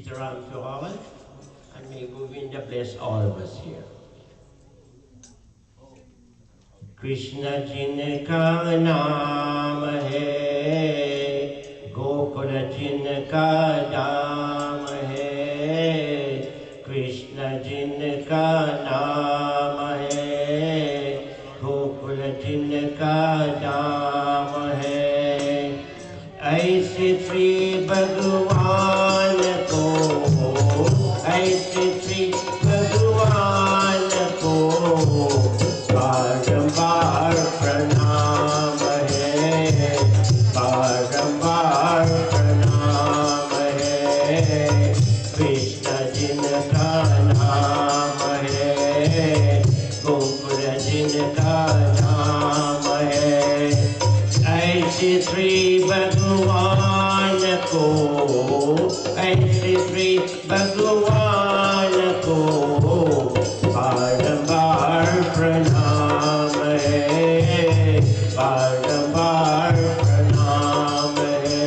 Sitaram to all, and may Govinda bless all of us here. Krishna जिनका नाम है, गोकुल जिनका धाम है। कृष्ण जिनका नाम है, गोकुल जिनका धाम है। ऐसे श्री भगवान को, ऐसे श्री भगवान को बारंबार प्रणाम है, बारंबार प्रणाम है। कृष्ण जिनका नाम है, गोकुल जिनका नाम है। ऐसे श्री भगवान को, ऐसे श्री भगवान को बारंबार प्रणाम है, बारंबार प्रणाम है।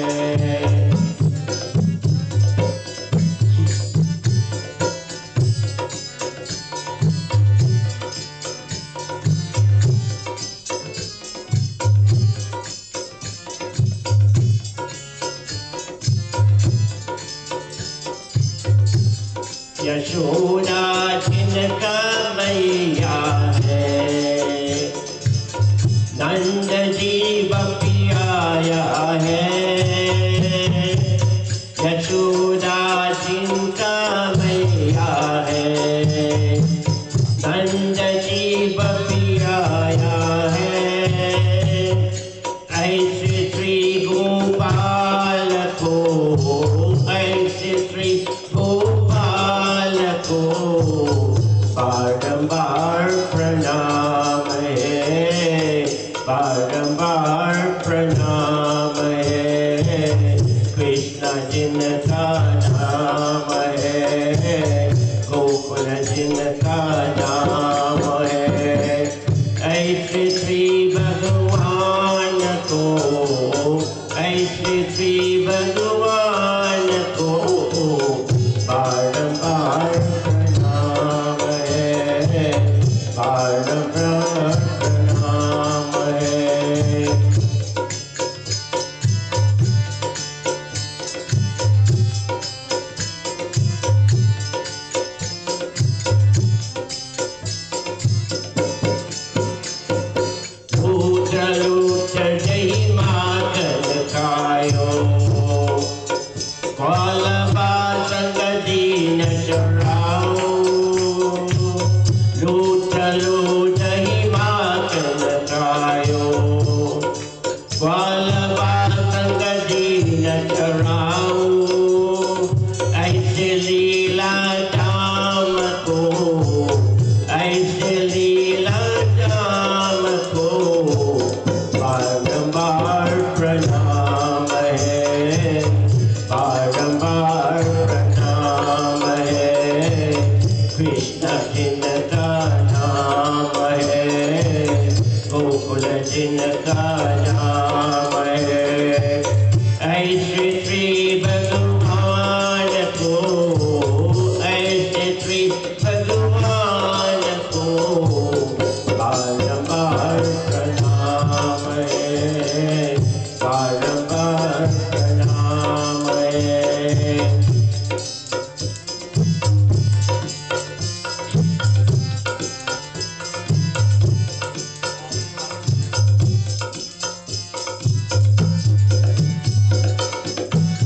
यशोदा जिनका मैया है, नंद जी बपियाया है। यशोदा जिनका मैया है, नंद जी बपियाया है। ऐसे श्री गोपाल को, ऐसे श्री गोपाल को बारंबार प्रणाम है, बारंबार प्रणाम है। कृष्ण जिनका नाम है, गोकुल जिनका नाम है। ऐसे श्री भगवान को, ऐसे श्री भगवान को बारंबार प्रणाम है, बारंबार प्रणाम है। लूट जय माखन खायो, ग्वालबा संग दीन चढ़ाओ। लूट लूट ही माखन खायो, ग्वालबा संग दीन चढ़ाओ। ऐसे लीला धाम को, ऐसे लीला धाम को बारंबार प्रणाम है, बारंबार प्रणाम है। कृष्ण जिनका नाम है, गोकुल जिनका नाम है। ऐसे श्री भगवान को, ऐसे श्री भगवान को बारंबार प्रणाम है, बारंबार प्रणाम है।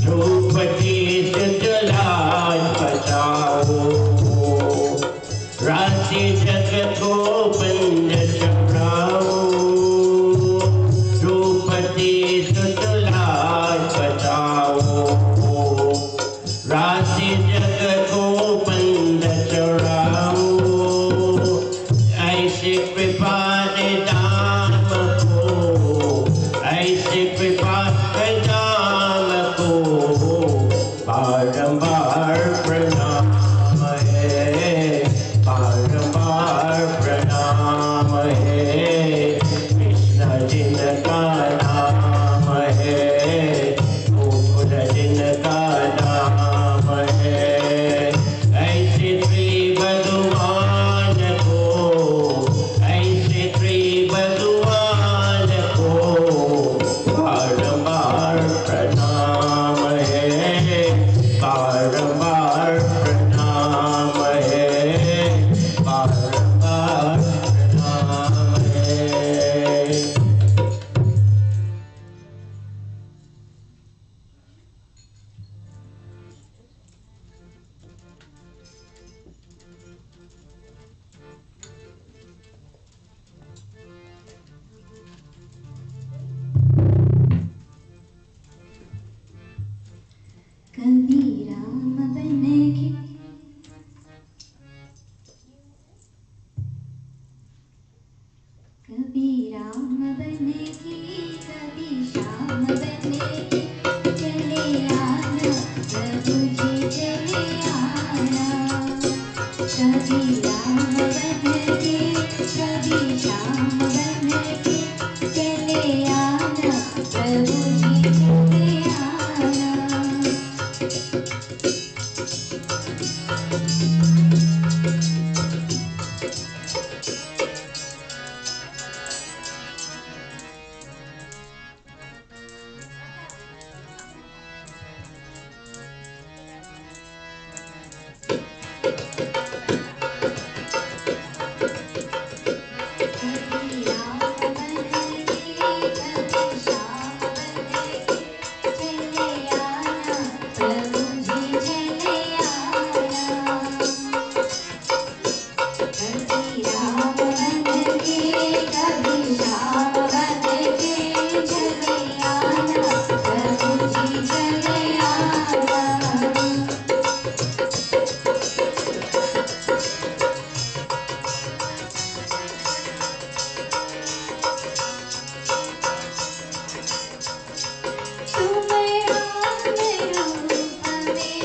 द्रौपदी जलाल बचाओ, राज्य जगत को बंद चढ़ाओ। कभी राम बने की कभी श्याम बने की चले आना प्रभु जी चले आना कभी राम बने की कभी श्याम बने की चले आना प्रभु जी चले आना कभी राम बने की कभी श्याम बने की चले आना प्रभु जी चले आना कभी राम बने की कभी श्याम बने की चले आना प्रभु जी चले आना तुम राम रूप में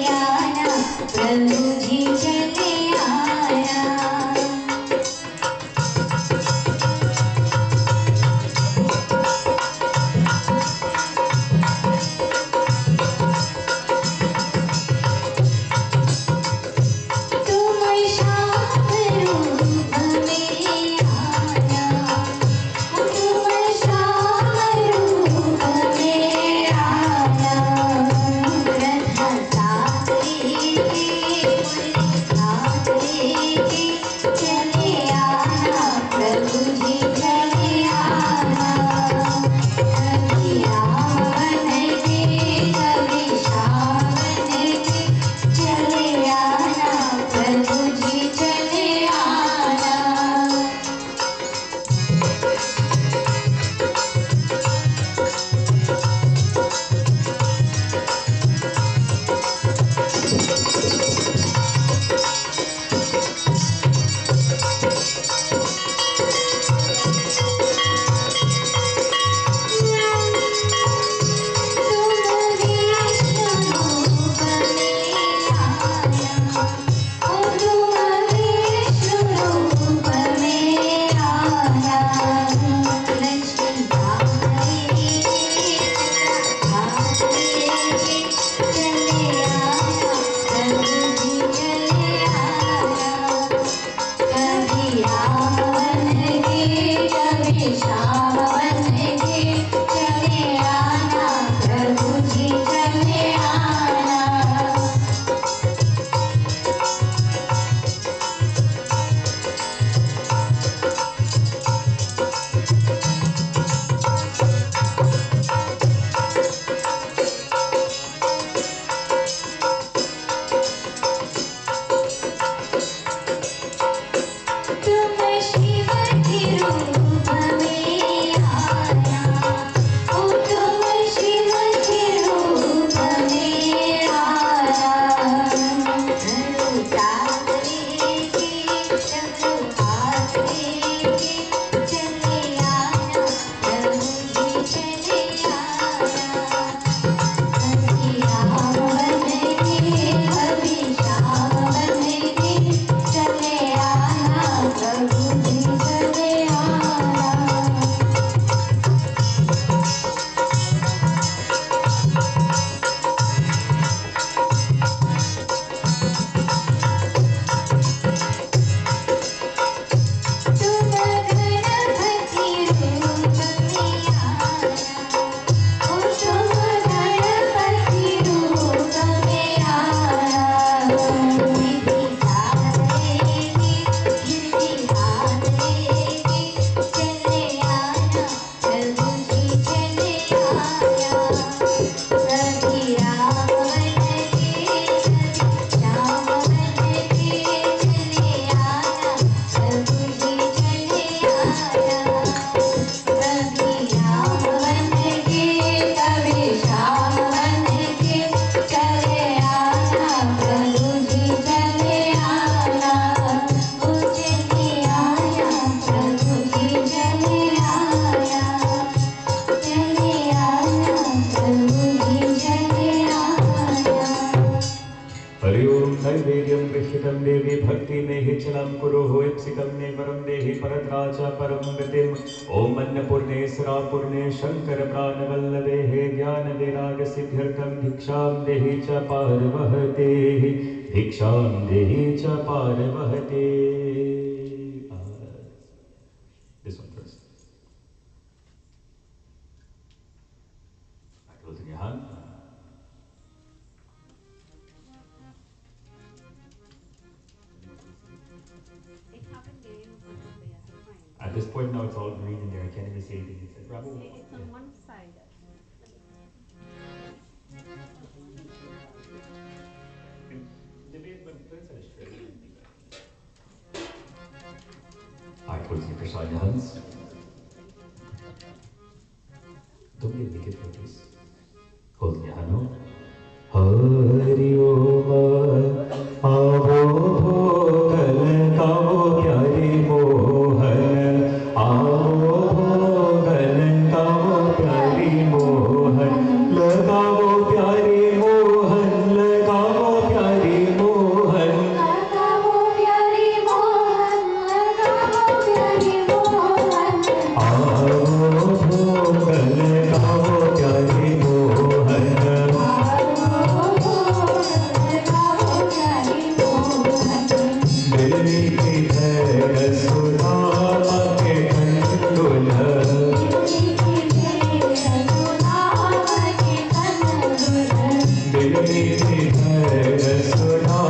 आना प्रभु जी चले आया तुम श्याम रूप में आना तुम श्याम रूप में आना रथ साथी हरि ओम नैवेद्यं गृहीतं देवी भक्ति में हि चलं कुरु ईप्सितं मे वरं देहि परद्राचा परं गतिम् ओम अन्नपूर्णेश्वरा पूर्णे शंकर प्राणवल्लभे हे ज्ञान वैराग्य सिद्ध्यर्थं भिक्षां देहि च पार्वते भिक्षां देहि च पार्वते This one first. Closing your hand. At this point now it's all green in there. I can't even see anything. It's on one side. Alright, closing your Krishna hands. Don't be a wicked for this. Holding your hand out. Hari Om Avo Bhogal Kavo Pyari Mohan Avo Bhogal Kavo Pyari Mohan Lagavo Pyari Mohan Lagavo Pyari Mohan लगाओ प्यारी मोहन लगाओ प्यारी Mohan Avo Bhogal Kavo Pyari Mohan Delhi की है सुधा के ठंडुल दिल्ली की है सुधा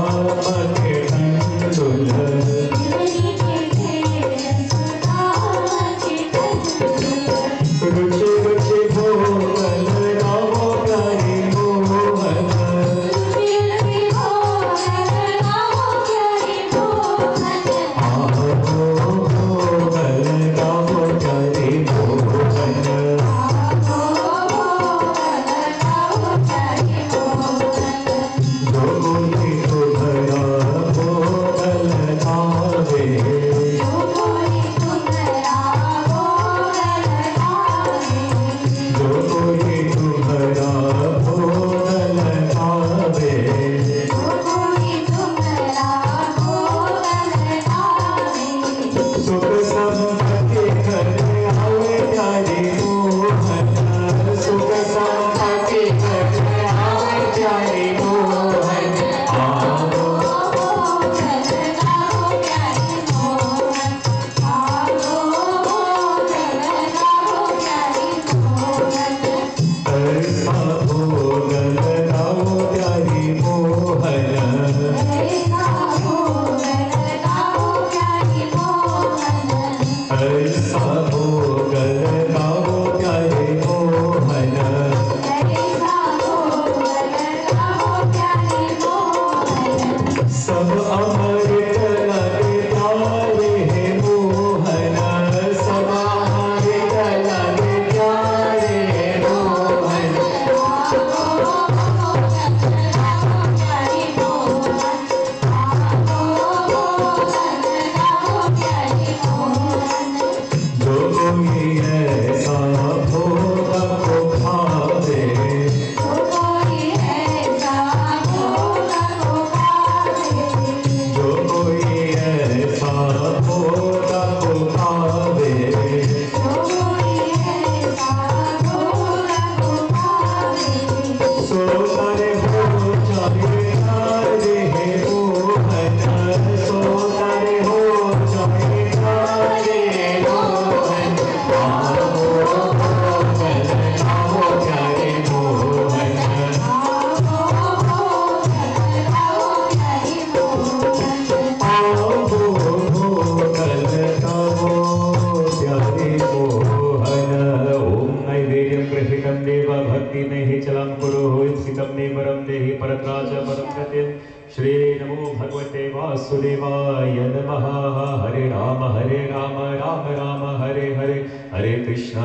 के ठंडुल रुचि रुचि भोगल गावो प्यारी मोहन आओ भोगल गावो प्यारी मोहन जोगी तो भया भोगल आवे जो कोई तुम्हारा भोगल आवे सुख संपत्ति घर आवे प्यारी मोहन सुख संपत्ति घर आवे प्यारी मोहन आओ ऐसा भोगल गाओ प्यारी मोहन ऐसा भोगल गाओ प्यारे मोहन सब अमृत लगे प्यारे हे मोहन सब अमृत लगे प्यारे हे मोहन जो कोई ऐसा भोग को खावे जो कोई ऐसा भोग को खावे सो तारे हो जाए तारे हे मोहन सो तारे हो जाए तारे मोहन आओ भोगल आओ प्यारे मोहन आओ भोगल आओ प्यारे मोहन ओम नैवेद्यं गृहीतं देव भक्ति में हि चलं कुरु ईप्सितं मे वरं देहि परद्राज परं गतिम् श्री नमो भगवते वासुदेवाय नमः हरे राम राम राम हरे हरे हरे कृष्ण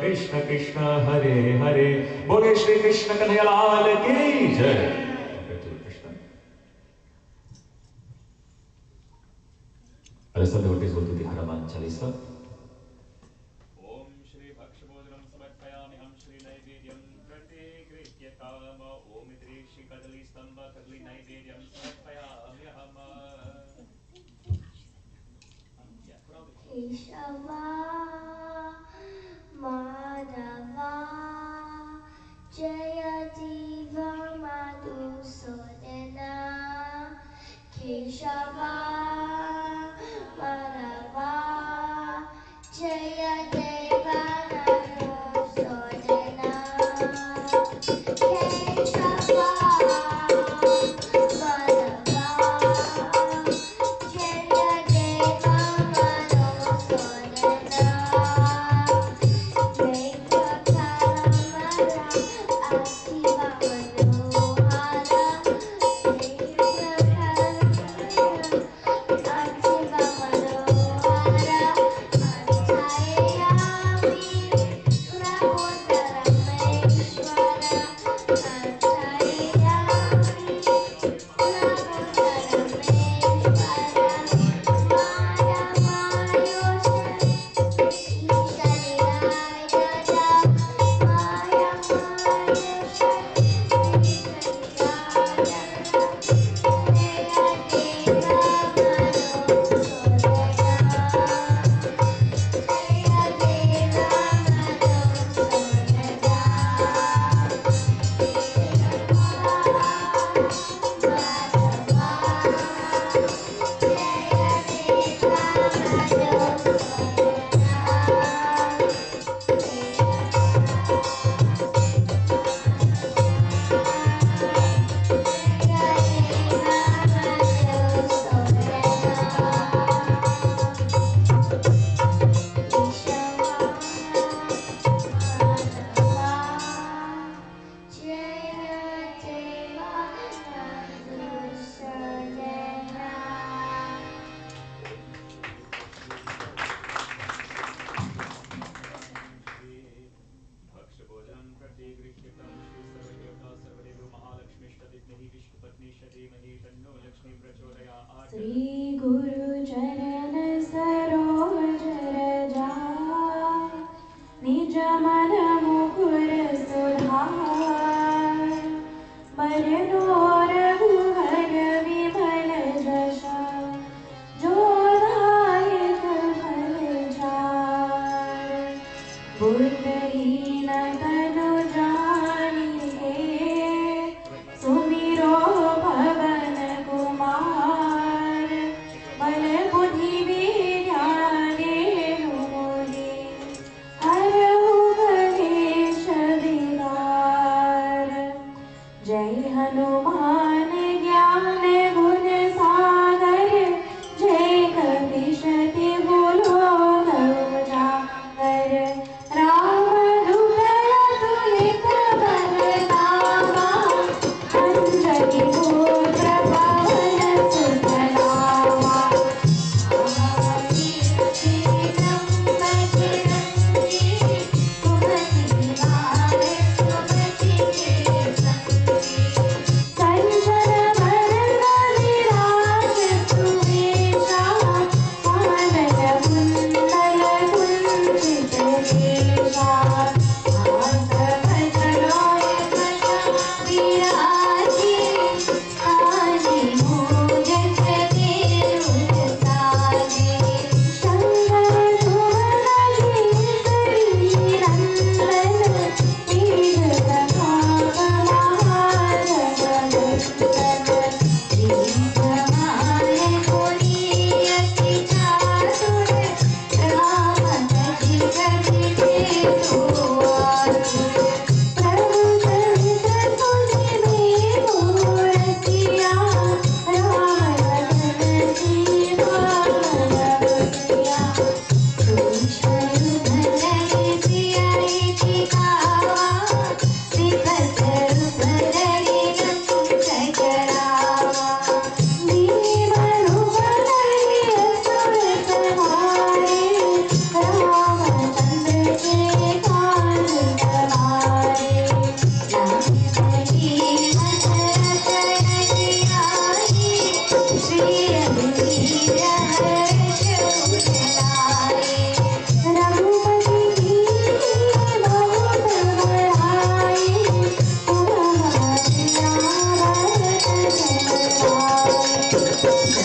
कृष्ण कृष्ण हरे हरे बोले श्री कृष्ण कन्हैया लाल की जय Rest of the devotees will do the Hanuman Chalisa. Om Shri Bhakshavodanam Samarpayami Ham Shri Naivedyam Prati Gritya Kama Om Idri Shri Kadali Stamba Kadali Nai नैवेद्यं समर्पयाम्यहम् केशवा माधवा जय जीव मधुसूदना केशवा माधवा जय देव मधुसूदना केशवा माधवा जय देव मधुसूदना भक्षभोजनं प्रतिगृह्यतं श्रीसर्वदेवता सर्वदेवो महालक्ष्मीष्टदिग्निः विष्णुपत्नीशधीमहि तन्नो लक्ष्मी प्रचोदयात् श्री गुरु चरण सरोज रजा निज मन मुकुर सुधार मरनो रघुवर विमल जश जो दायक फल चार बुद्धहीन तनु जानिके सुमिरो भवन कुमार जो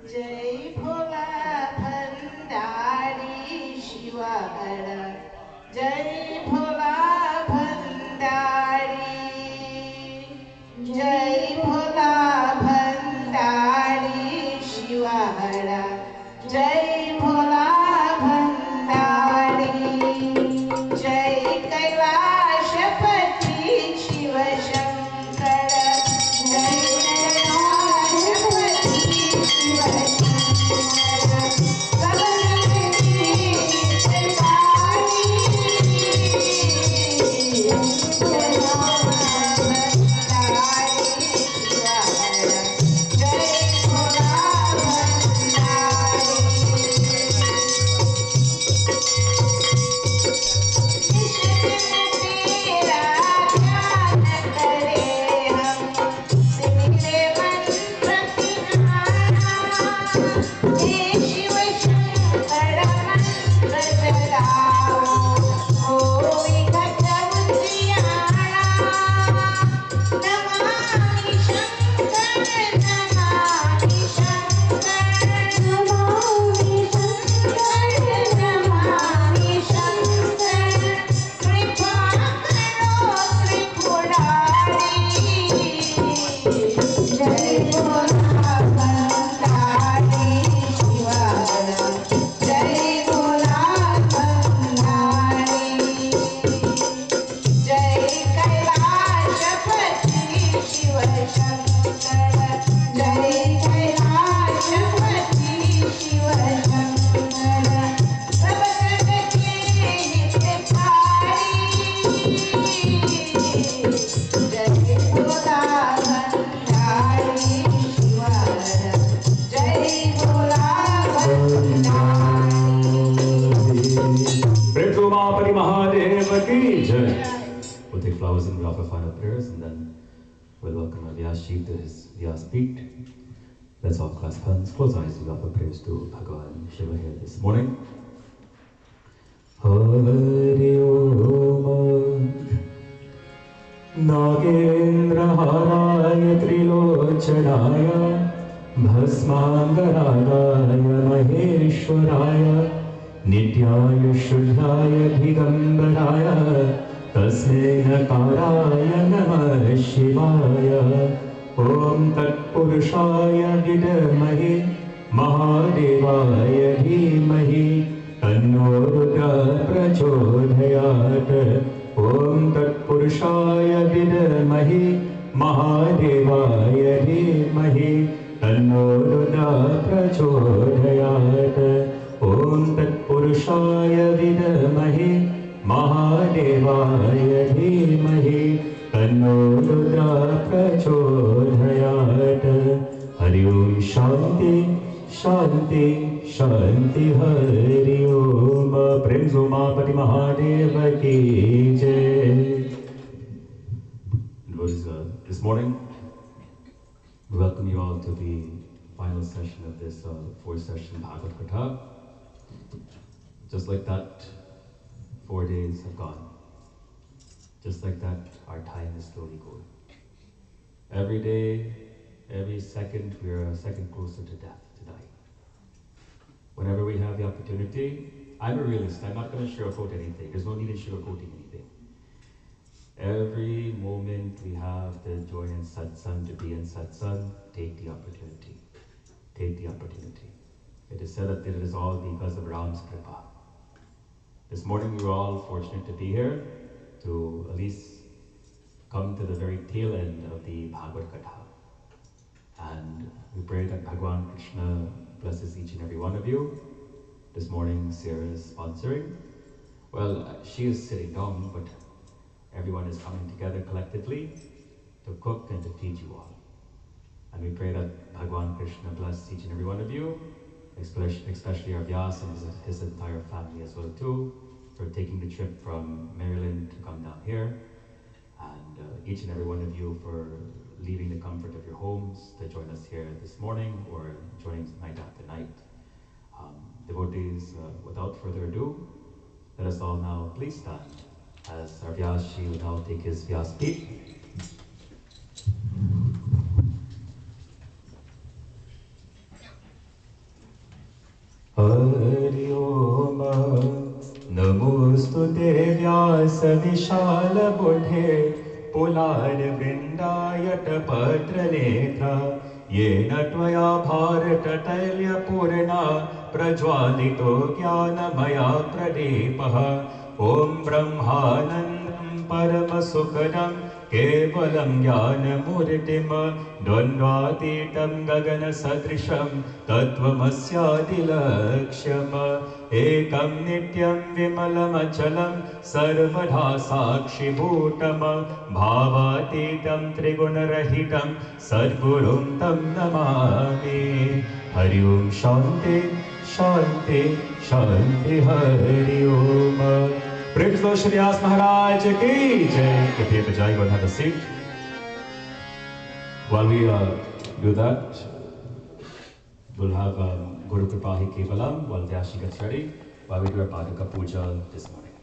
जय भोला भंडारी शिवाहर जय भोला भंडारी जय भोला भंडारी शिवाहर जय भोला भंडारी जय कैलाशपति शिव शंकर जय कैलाशपति शिव शंकर भगवती कृपाली जय भोला भंडारी शिवाहर जय भोला भंडारी तेरा ध्यान करे हम सिमरे मंत्र तिहारा हे शिव शंकर मंत्र जगाओ होई घट उजियारा नमामि शंकर नमामि शंकर नमामि शंकर कृपा करो त्रिपुरारी जय भोला भंडारी शिवाहर जय भोला भंडारी जय कैलाशपति शिव शंकर जय कैलाशपति शिव शंकर सब जग के हितकारी जय भोला भंडारी शिवाहर जय Bhola Bhandari Pray to Mahapati Mahadev ki jai. We'll take flowers and we'll offer final prayers and then we'll welcome our Vyasji to his Vyas Peak. Let's all clasp hands, close eyes, we'll offer prayers to Bhagavan Shiva here this morning. Hari Om Nagendraharaya Trilochanaya Bhasmangaragaya Maheshwaraya Nityaya Shuddhaya Digambaraya Tasmai Nakaraya Namah Shivaya Om Tat Purushaya Vidamahi Mahadevaya Dhimahi Tanno Rudra Prachodhayat Om Tat Purushaya Vidamahi Mahadevaya Dhimahi Tanno Rudra Prachodhayat Om Tat Purushaya Vidamahi Mahadevaya Dhimahi Tanno Rudra Prachodhayat Hari Om Shanti Shanti Shanti Hari Om Prem Mahapati Mahadeva ki jai. This morning, we welcome you all to the final session of this four-session Bhagwat Katha. Just like that, 4 days have gone. Just like that, our time is slowly going. Every day, every second, we are a second closer to death, to die. Whenever we have the opportunity, I'm a realist. I'm not going to sugarcoat anything. There's no need in sugarcoating anything. Every moment we have to join in satsang, to be in satsang, take the opportunity. Take the opportunity. It is said that it is all because of Ram's kripa. This morning we were all fortunate to be here, to at least come to the very tail end of the Bhagwat Katha. And we pray that Bhagwan Krishna blesses each and every one of you. This morning Sarah is sponsoring. Well, she is sitting down, but everyone is coming together collectively to cook and to feed you all. And we pray that Bhagwan Krishna bless each and every one of you, especially our Vyas and his entire family as well too, for taking the trip from Maryland to come down here. And each and every one of you for leaving the comfort of your homes to join us here this morning or joining night after night. Devotees, without further ado, let us all now please stand as our Vyasji will now take his Vyas Peak. विशाल बुद्धे पुलार वृन्दायत पत्रनेत्र येन त्वया भारततैल्यपूर्णा प्रज्वालितो ज्ञानमया प्रदीपः ॐ ब्रह्मानन्दं परमसुखदं केवलं ज्ञानमूर्तिं द्वन्द्वातीतं गगनसदृशं तत्त्वमस्यादिलक्ष्यम् एकं नित्यं विमलमचलं सर्वदा साक्षिभूतं भावातीतं त्रिगुणरहितं सद्गुरुं तं नमामि। हरि ओं शान्ति शान्ति शान्ति हरि ओम। Praise Lord Shri Vyas Maharaj ki jai. If you have a jai, go and have a seat. While we do that, we'll have Guru Kripahi Kevalam while Vyashi gets ready, while we do our Paduka Puja this morning.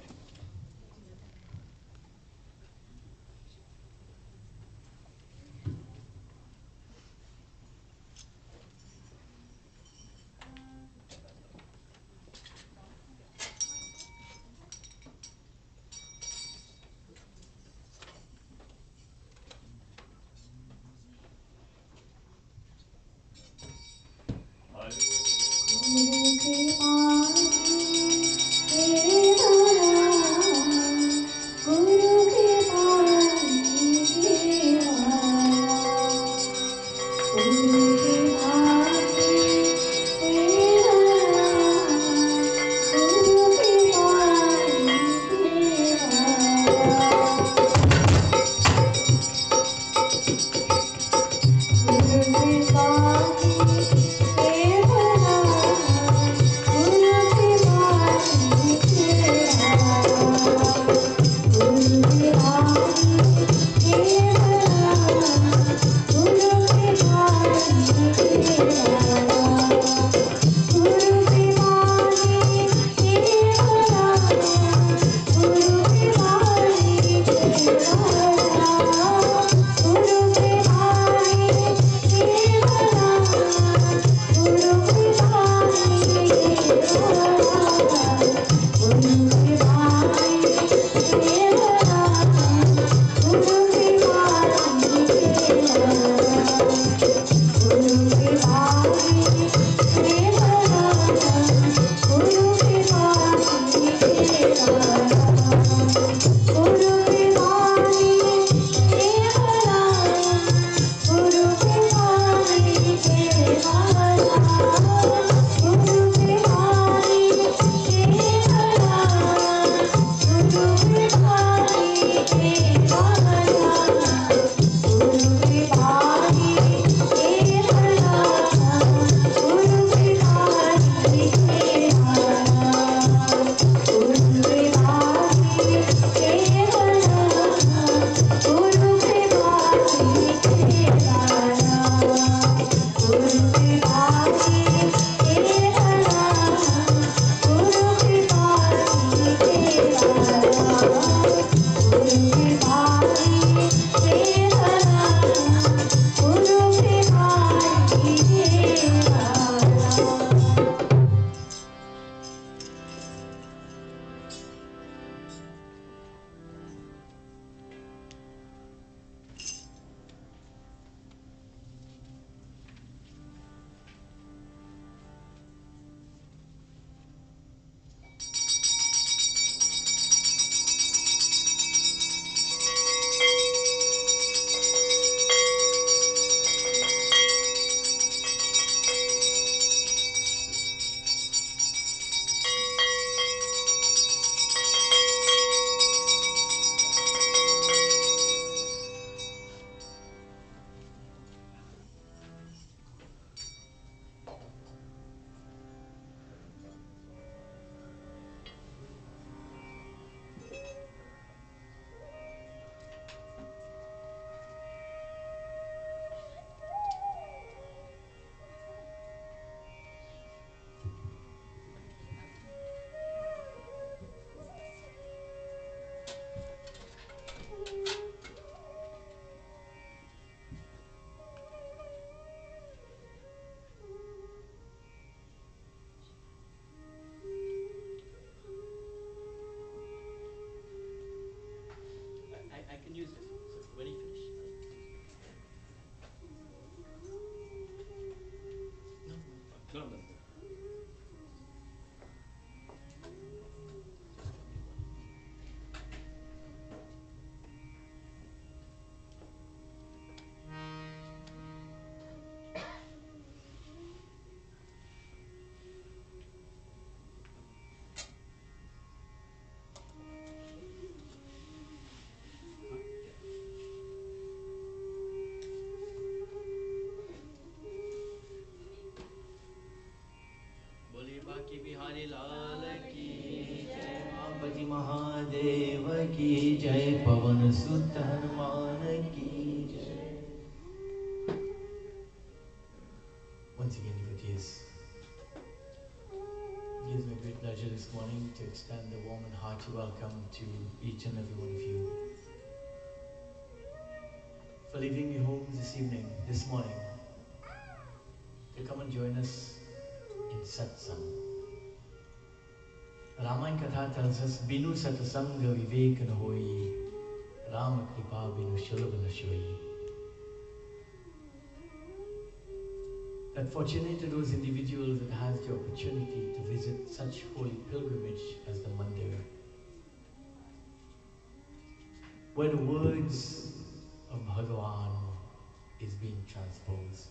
Thank you. सुत हनुमान की जय. Once again, devotees, it gives me great pleasure this morning to extend a warm and hearty welcome to each and every one of you for leaving your homes this evening, this morning, to come and join us in satsang. Ramayana Katha tells us, Binu satsanga vivek na hoi, Rama kripa binu shulabh na shoi. That fortunate are those individuals that has the opportunity to visit such holy pilgrimage as the Mandir, where the words of Bhagavan is being transposed,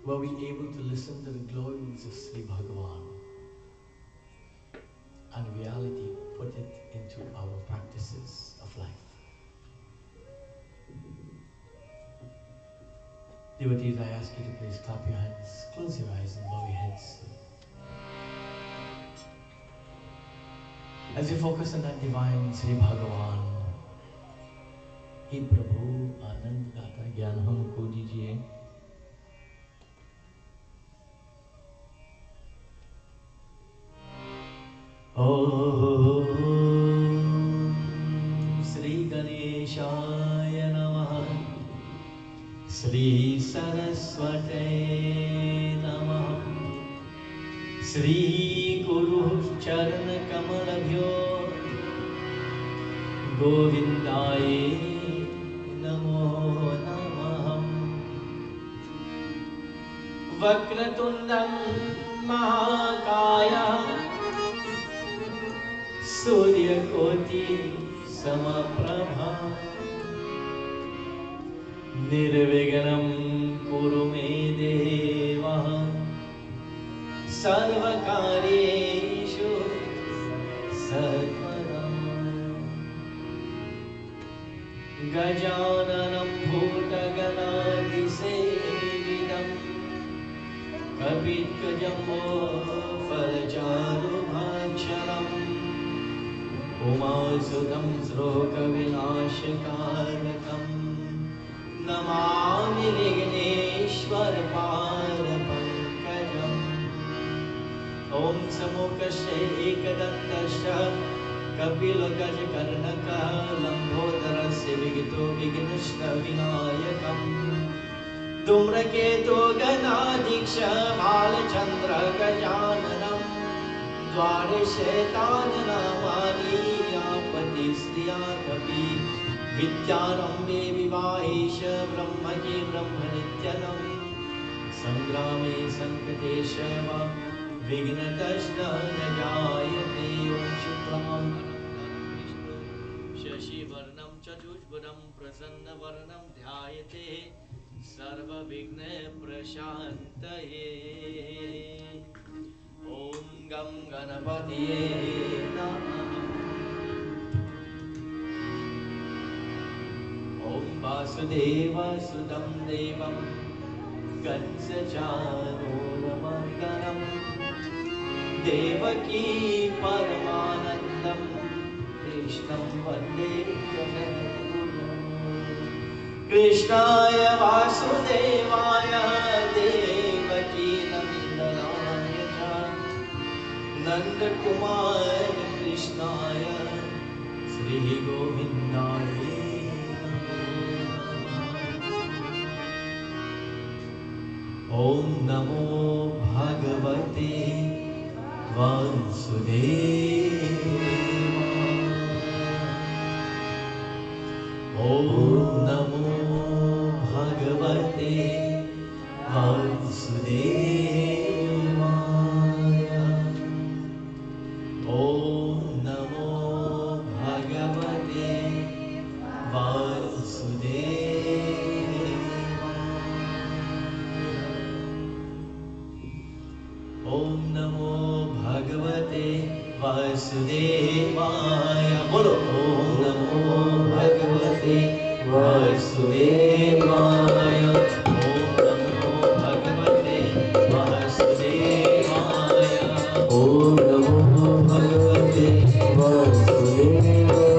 where we're able to listen to the glories of Sri Bhagavan and in reality put it into our practices of life. Devotees, I ask you to please clap your hands, close your eyes and bow your heads. As you focus on that divine Sri Bhagavan, हे प्रभु आनंद दाता ज्ञान हमको दीजिए. ओम श्री गणेशाय नमः. श्री सरस्वते नमः. श्री गुरु चरण कमलभ्यो गोविंदाय नमो नमः. वक्रतुंडं महाकाय सूर्यकोटि समप्रभा निर्विघ्नं कुरु मे देव सर्वकार्येषु सर्वदा. गजाननं भूतगणाधिसेवितं कपित्थजम्बोफलचारुभक्षणम् उमासुतं श्लोकविनाशकारकं नमामि विघ्नेश्वर पादपङ्कजम्. ॐ समुखस्य एकदन्तस्य कपिलगजकर्णकः लम्बोदरस्य विगतो विघ्नविनायकम्. धूम्रकेतो गणाधीश भालचन्द्र गजाननम्. द्वादशैताननामानि व्यापतिस्त्रिया कपि विद्यारम्भे विवाहेश ब्रह्मके ब्रह्मनित्यनम्. संग्रामे संकटेश वा विघ्नतश्च न जायते. ॐ शुक्लां शशिवर्णं चतुष्पदं प्रसन्नवदनं ध्यायते सर्वविघ्नप्रशान्तये. ॐ गं गणपतये नमः. ॐ वासुदेवसुतं देवं कंसचानूरमर्दनं देवकी परमानन्दं कृष्णं वन्दे जगद्गुरुं. कृष्णाय वासुदेवाय देवकी नन्दनाय च नन्दकुमार कृष्णाय श्री गोविन्दाय नमः. ॐ नमो भगवते वासुदेवाय. ॐ नमो भगवते वासुदेवाय. ॐ नमो भगवते वासुदेवाय. ॐ नमो भगवते वासुदेवाय. बोलो ॐ नमो भगवते वासुदेवाय. ॐ नमो भगवते वासुदेवाय. ॐ नमो भगवते वासुदेवाय.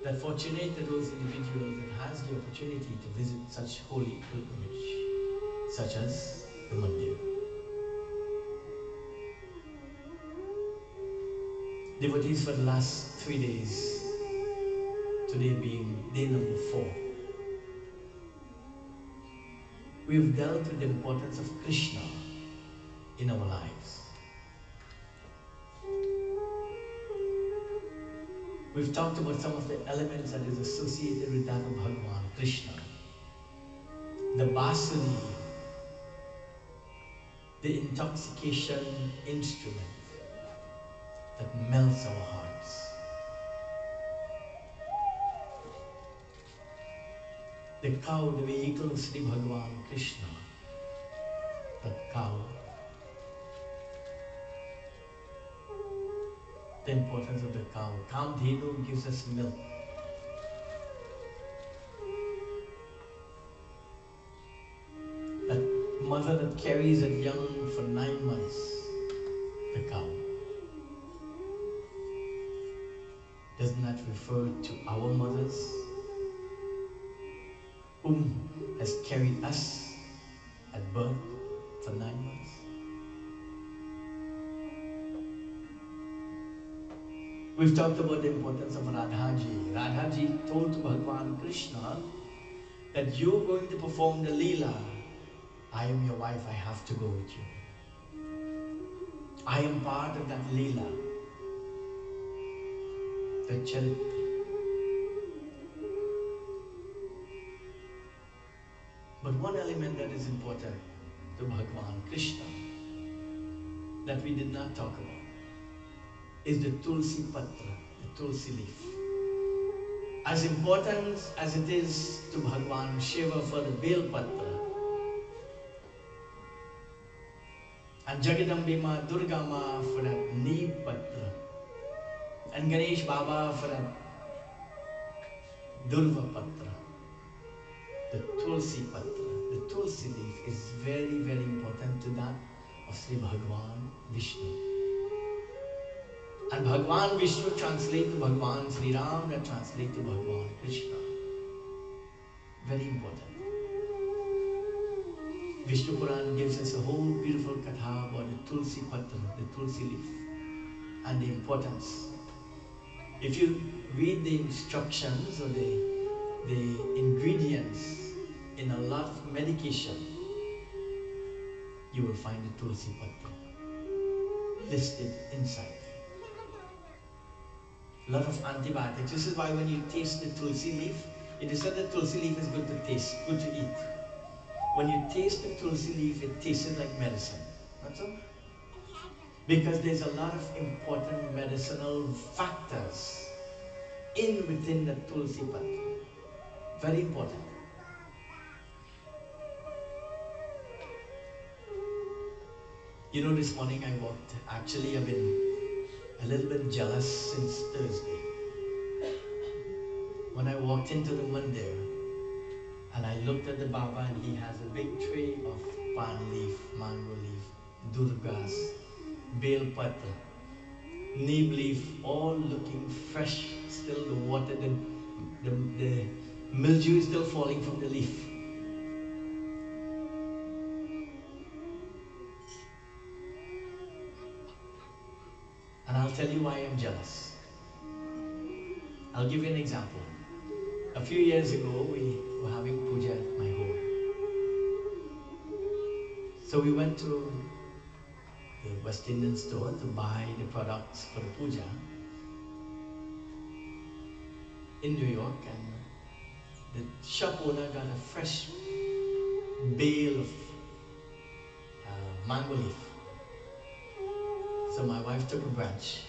That fortunate are those individuals that has the opportunity to visit such holy pilgrimage, such as the mandir. Devotees, for the last 3 days, today being day number 4, we've dealt with the importance of Krishna in our lives. We've talked about some of the elements that is associated with that of Bhagwan, Krishna. The Basuri, the intoxication instrument that melts our hearts. The cow, the vehicle of Sri Bhagavan Krishna, that cow, the importance of the cow. Kamdhenu gives us milk. That mother that carries a young for 9 months, the cow. Doesn't that refer to our mothers whom has carried us at birth for 9 months? We've talked about the importance of Radhaji. Radhaji told to Bhagavan Krishna that you're going to perform the Leela. I am your wife, I have to go with you. I am part of that Leela, the Charity. But one element that is important to Bhagavan Krishna that we did not talk about is the Tulsi Patra, the Tulsi leaf. As important as it is to Bhagavan Shiva for the Bel Patra, and Jagadambi Ma, Durga Ma for that Neem Patra, and Ganesh Baba for that Durva Patra, the Tulsi Patra, the Tulsi leaf is very, very important to that of Sri Bhagavan Vishnu. And Bhagavan Vishnu translates to Bhagavan Sri Ram, that translates to Bhagavan Krishna. Very important. Vishnu Puran gives us a whole beautiful Katha about the Tulsi Patra, the Tulsi leaf, and the importance. If you read the instructions or the ingredients in a lot of medication, you will find the Tulsi Patra listed inside. A lot of antibiotics. This is why when you taste the Tulsi leaf, it is said that Tulsi leaf is good to taste, good to eat. When you taste the Tulsi leaf, it tastes like medicine. Not so? Because there's a lot of important medicinal factors within the Tulsi Patra. Very important. You know, this morning I walked. Actually, I've been a little bit jealous since Thursday. When I walked into the mandir and I looked at the Baba, and he has a big tray of pan leaf, mango leaf, durgas, bel patra, neem leaf, all looking fresh. Still the water, the mildew is still falling from the leaf. And I'll tell you why I'm jealous. I'll give you an example. A few years ago, we were having puja at my home. So we went to the West Indian store to buy the products for the puja in New York, and the shop owner got a fresh bale of mango leaf. So my wife took a branch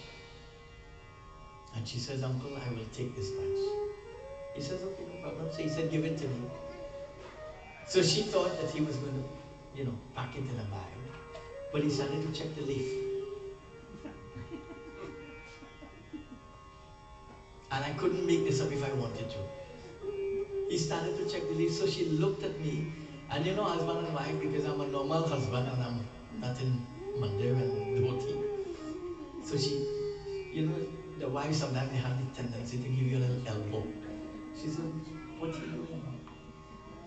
and she says, "Uncle, I will take this branch." He says, "Okay, no problem." So he said, "Give it to me." So she thought that he was going to, pack it in a bag. But he started to check the leaf. And I couldn't make this up if I wanted to. He started to check the leaf, so she looked at me. And husband and wife, because I'm a normal husband and I'm not in mandir and dhoti. So she, the wives sometimes they have the tendency to give you a little elbow. She said, "What are you doing?"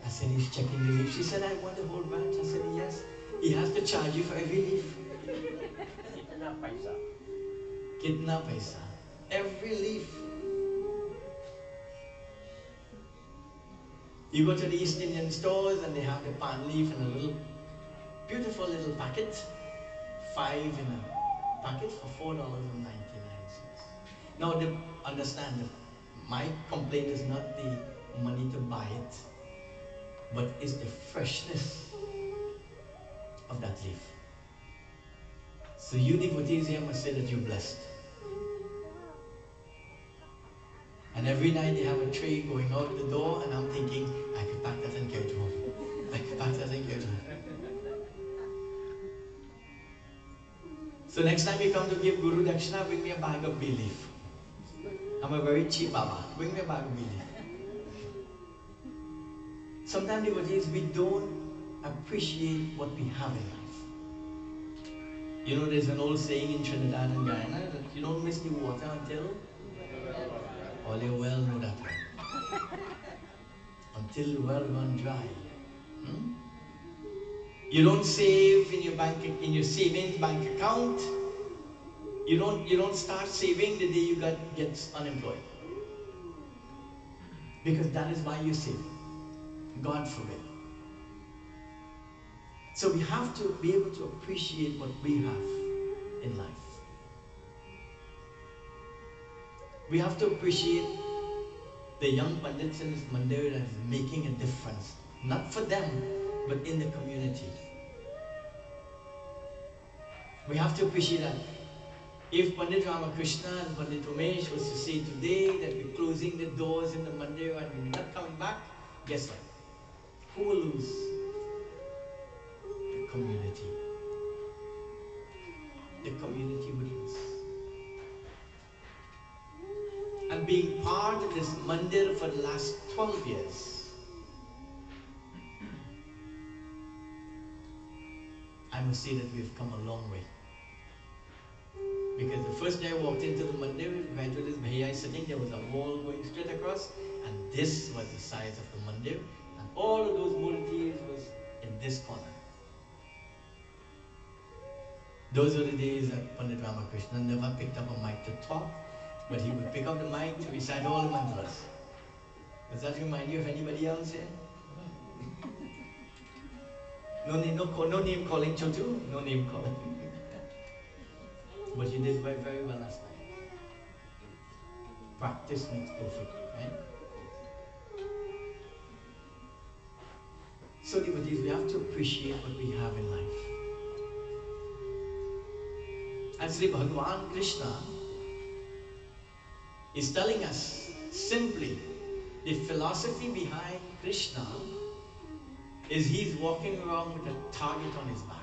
I said, "He's checking the leaf." She said, "I want the whole branch." I said, "Yes. He has to charge you for every leaf." Kitna paisa? Kitna paisa? Every leaf. You go to the East Indian stores and they have the pan leaf in a little, beautiful little packet. 5 in a packet for $4.99. Now, understand that my complaint is not the money to buy it, but is the freshness of that leaf. So you devotees here must say that you're blessed. And every night they have a tray going out the door, and I'm thinking, I could pack that and carry it home. I could pack that and carry it home. So next time you come to give Guru Dakshina, bring me a bag of bay leaf. I'm a very cheap Baba. Bring me a bag of bay leaf. Sometimes devotees, we don't appreciate what we have in life. You know, there's an old saying in Trinidad and Guyana that you don't miss the water until all your well know that one. Until the well run dry. You don't save in your savings bank account. You don't start saving the day you get unemployed. Because that is why you save. God forbid. So we have to be able to appreciate what we have in life. We have to appreciate the young pandits in this mandir that is making a difference. Not for them, but in the community. We have to appreciate that. If Pandit Ramakrishna and Pandit Umesh was to say today that we're closing the doors in the mandir and we're not coming back, guess what? Who will lose? The community. The community will lose. And being part of this mandir for the last 12 years, I must say that we've come a long way. Because the first day I walked into the mandir, right where this Bhaiya is sitting, there was a wall going straight across, and this was the size of the mandir, and all of those murtis was in this corner. Those were the days that Pandit Ramakrishna never picked up a mic to talk, but he would pick up the mic to recite all the mantras. Does that remind you of anybody else here? No name calling, Chotu, no name calling. But you did very, very well last night. Practice makes perfect, right? So devotees, we have to appreciate what we have in life. And Sri Bhagwan Krishna is telling us simply the philosophy behind Krishna is he's walking around with a target on his back.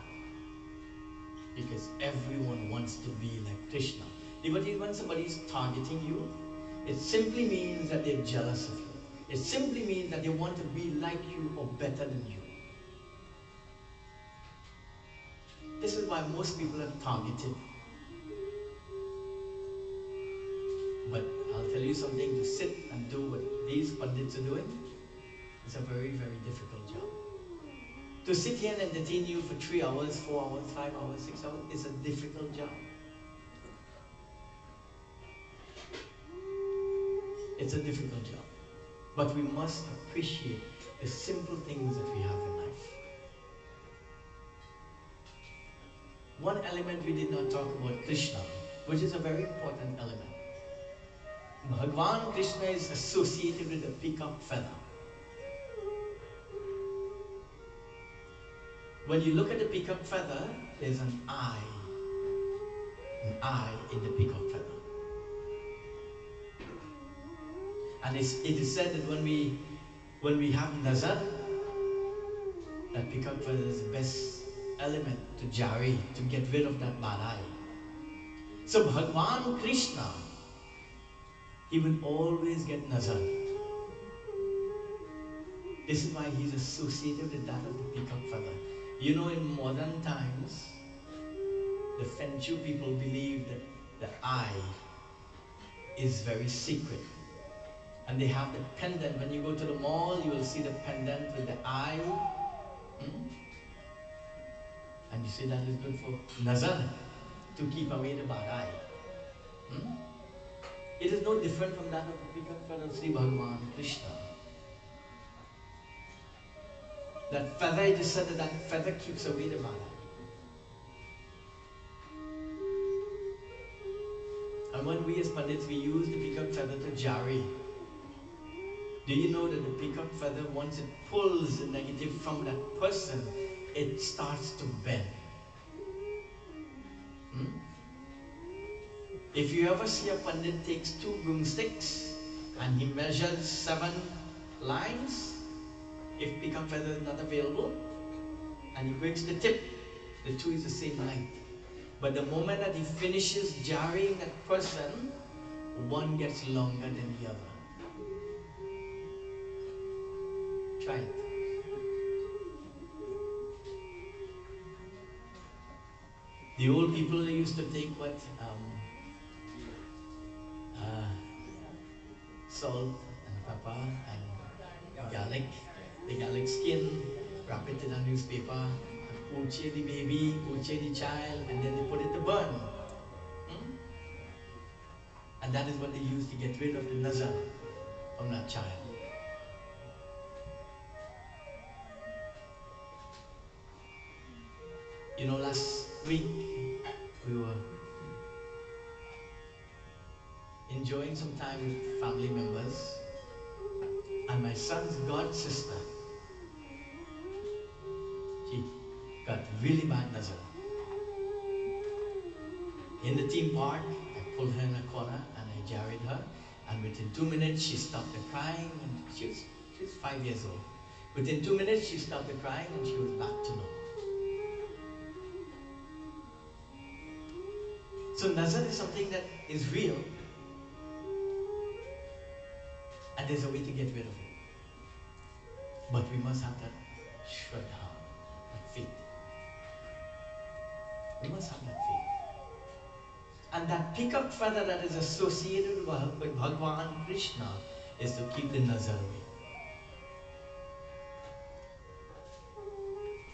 Because everyone wants to be like Krishna. Devotees, when somebody is targeting you, it simply means that they're jealous of you. It simply means that they want to be like you or better than you. This is why most people are targeted. But I'll tell you something, to sit and do what these pandits are doing is a very, very difficult job. To sit here and entertain you for 3 hours, 4 hours, 5 hours, 6 hours is a difficult job. It's a difficult job. But we must appreciate the simple things that we have in life. One element we did not talk about, Krishna, which is a very important element. Bhagwan Krishna is associated with the peacock feather. When you look at the peacock feather, there's an eye in the peacock feather. And it is said that when we have nazar, that peacock feather is the best element to jari, to get rid of that bad eye. So Bhagwan Krishna, he would always get nazar. This is why he's associated with that of the peacock feather. You know, in modern times, the Fenchu people believe that the eye is very secret. And they have the pendant. When you go to the mall, you will see the pendant with the eye. And you see that is good for nazar, to keep away the bad eye. It is no different from that of the peacock feather of Sri Bhagwan Krishna. That feather, it is said that that feather keeps away the bad eye. And when we as Pandits, we use the peacock feather to jari. Do you know that the peacock feather, once it pulls the negative from that person, it starts to bend? If you ever see a pandit takes 2 broomsticks and he measures 7 lines, if peacock feather is not available, and he breaks the tip, the 2 is the same length. But the moment that he finishes jarring that person, one gets longer than the other. Try it. The old people, they used to take what? Salt and pepper and garlic, the garlic skin, wrap it in a newspaper, and uche the baby, uche the child, and then they put it to burn. And that is what they use to get rid of the nazar from that child. You know, last week we were enjoying some time with family members, and my son's god sister, she got really bad nazar. In the theme park, I pulled her in a corner and I jarred her, and within 2 minutes she stopped the crying, and she was 5 years old. Within 2 minutes she stopped the crying and she was back to normal. So nazar is something that is real, and there's a way to get rid of it. But we must have that shraddha, that faith. We must have that faith. And that peacock feather that is associated with Bhagwan Krishna is to keep the nazar away.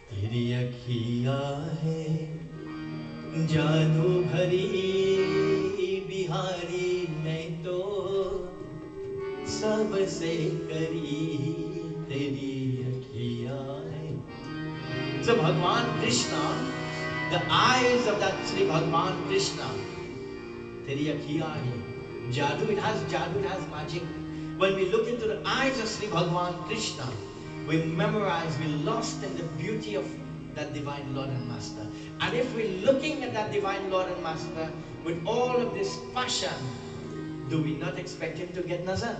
तेरी अखियाँ है जादू भरी बिहारी मैं तो सबसे करीब तेरी अखियाँ है. So Bhagwan Krishna, the eyes of that Sri Bhagwan Krishna, तेरी अखियाँ है jadoo, it has magic. When we look into the eyes of Sri Bhagwan Krishna, we memorize, we're lost in the beauty of that divine Lord and Master. And if we're looking at that divine Lord and Master with all of this passion, do we not expect him to get nazar?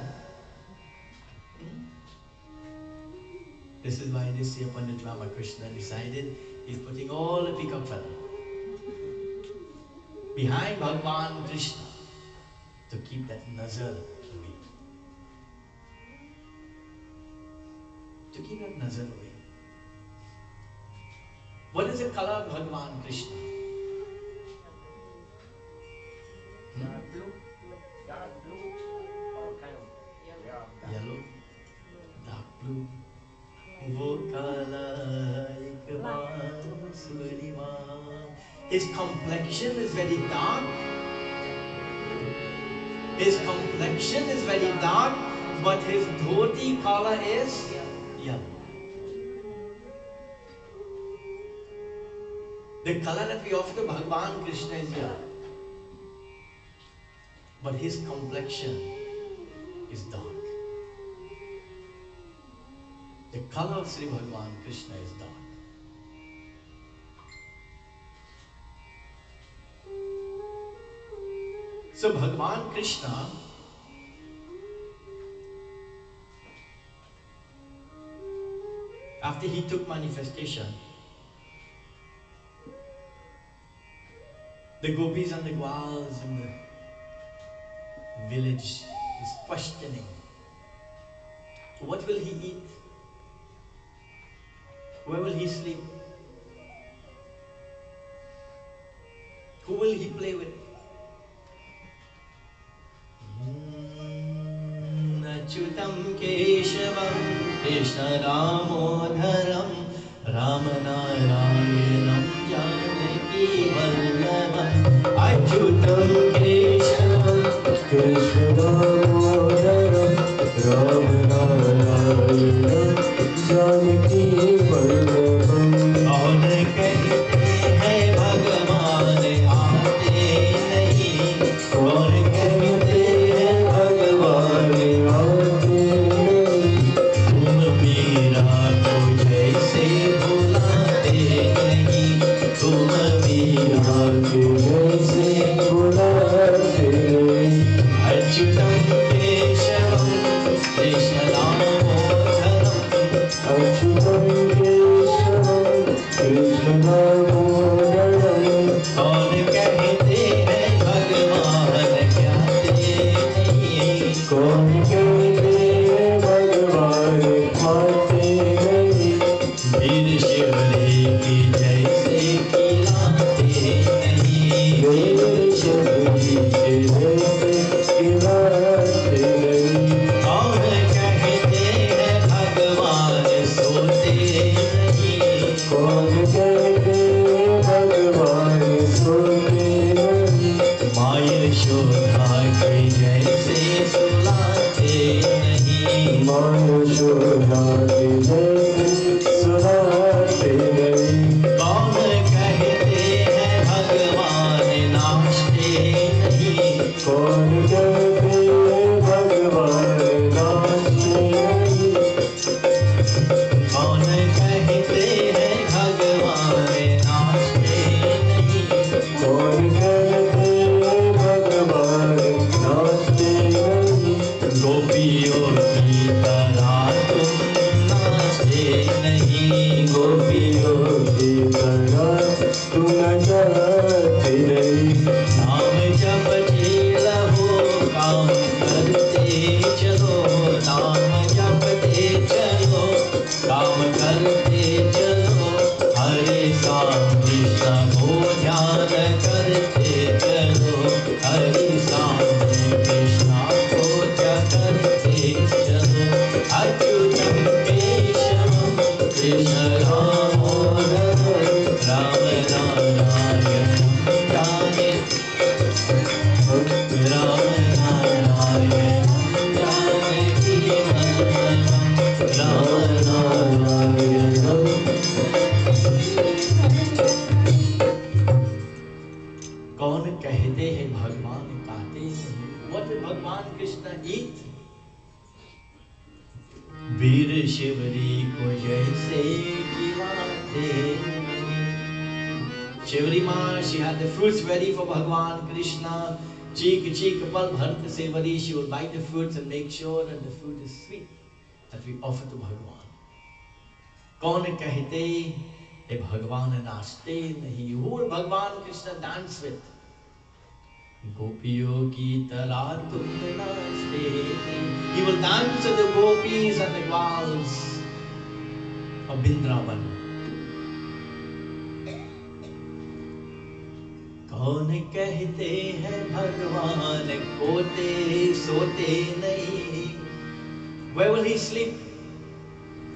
This is why this year Pandit Ramakrishna decided he's putting all the peacock feather behind Bhagwan Krishna to keep that nazar away. To keep that nazar away. What is the color of Bhagwan Krishna? Dark blue, all kind of Yellow, dark blue. वो काला एक बांसुरीवान. His complexion is very dark. His complexion is very dark, but his dhoti color is yellow. The color that we offer to Bhagwan Krishna is yellow, but his complexion is dark. The color of Sri Bhagwan Krishna is dark. So Bhagwan Krishna after he took manifestation, the gopis and the gwals in the village is questioning, what will he eat? Where will he sleep? Who will he play with? Achyutam Keshavam Krishna Damodharam Ramanarayanam Janaki Vallabham. Achyutam Keshavam Krishna Damodharam Ramanarayanam Janaki Vallabham. और कहते हैं भगवान आते नहीं, और कहते हैं भगवान आते नहीं, तुम मीरा को जैसे बुलाते नहीं, तुम मीरा को जैसे बुलाते करते नहीं। नाम जपते रहो काम करते चलो, नाम जपते चलो काम करते चलो, हरे साम कृष्ण को ध्यान करते चलो, हरे साम कृष्ण को ध्यान करते चलो। अच्युतम केशवम कृष्ण दामोदरम राम नारायण जाने, राम नारायण जानकी वंदनम, राम नारायण। कौन कहते हैं भगवान खाते नहीं? What did भगवान कृष्ण eat? वीर शिवरी को जैसे खिलाते। शिवरी माँ, she had the fruits ready for भगवान कृष्ण. चीक चीक पल Bharat Sewri, she would bite the fruits and make sure that the fruit is sweet that we offer to भगवान. कौन कहते ये भगवान नाचते नहीं? Who will भगवान कृष्ण dance with? गोपियों की तरह तुम नाचते नहीं. He will dance with the gopis and the gals of Vrindavan. कौन कहते हैं भगवान कोते सोते नहीं? Where will he sleep?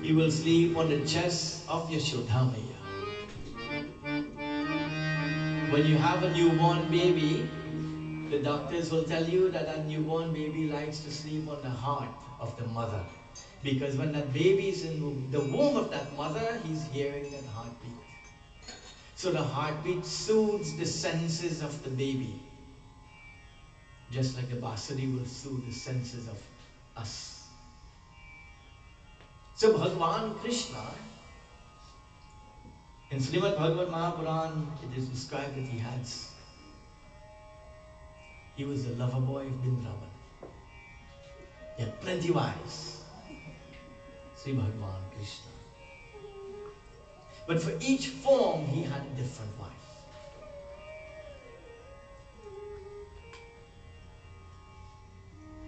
He will sleep on the chest of Yashoda Maiya. When you have a newborn baby, the doctors will tell you that a newborn baby likes to sleep on the heart of the mother, because when that baby is in the womb of that mother, he's hearing that heartbeat. So the heartbeat soothes the senses of the baby, just like the basuri will soothe the senses of us. So Bhagwan Krishna, in Srimad Bhagavad Mahapuran, it is described that he was the lover boy of Vrindavan. He had plenty wives. Sri Bhagwan Krishna. But for each form, he had a different wife.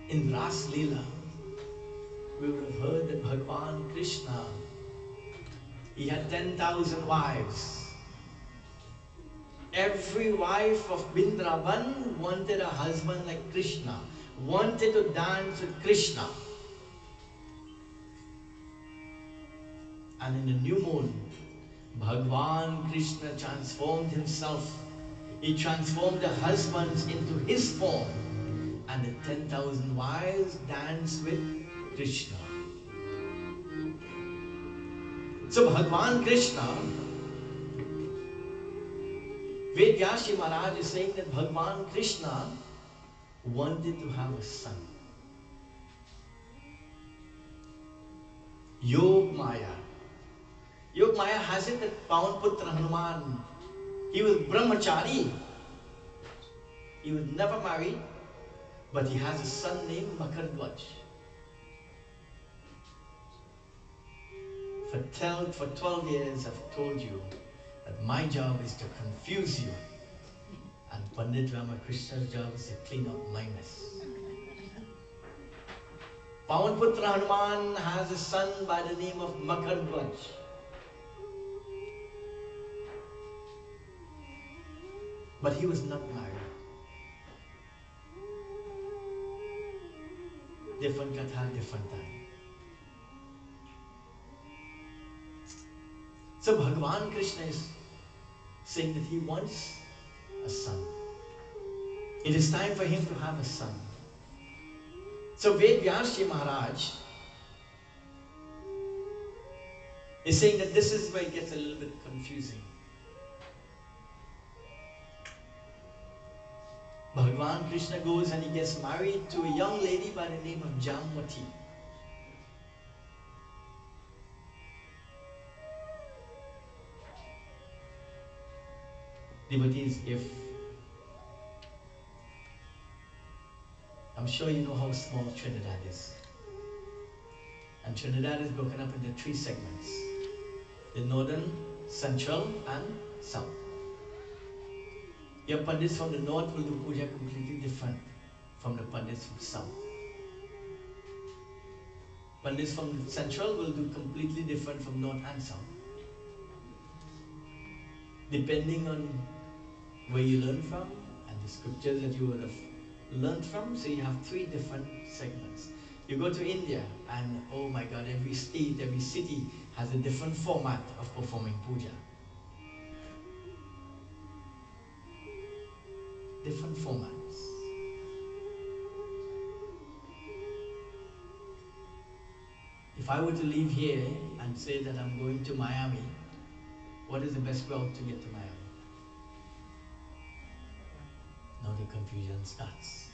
In Ras Leela, we would have heard that Bhagwan Krishna, he had 10,000 wives. Every wife of Vrindavan wanted a husband like Krishna, wanted to dance with Krishna. And in the new moon, Bhagwan Krishna transformed himself. He transformed the husbands into his form, and the 10,000 wives danced with Krishna. So Bhagwan Krishna, Ved Vyashi Maharaj is saying that Bhagwan Krishna wanted to have a son. Yog Maya. Yog Maya has it that Pawan Putra Hanuman, he was brahmachari. He was never married, but he has a son named Makardwaj. For 12 years I've told you that my job is to confuse you, and Pandit Ramakrishna's job is to clean up my mess. Pawan Putra Hanuman has a son by the name of Makardwaj. But he was not married. Different Katha, different time. So Bhagwan Krishna is saying that he wants a son. It is time for him to have a son. So Ved Vyashi Maharaj is saying that this is where it gets a little bit confusing. Bhagwan Krishna goes and he gets married to a young lady by the name of Jamwati. Devotees, I'm sure you know how small Trinidad is. And Trinidad is broken up into 3 segments: the northern, central, and south. Your Pandits from the north will do puja completely different from the Pandits from south. Pandits from central will do completely different from north and south. Depending on where you learn from and the scriptures that you would have learned from. So you have 3 different segments. You go to India and oh my God, every state, every city has a different format of performing puja. Different formats. If I were to leave here and say that I'm going to Miami, what is the best route to get to Miami? Now the confusion starts.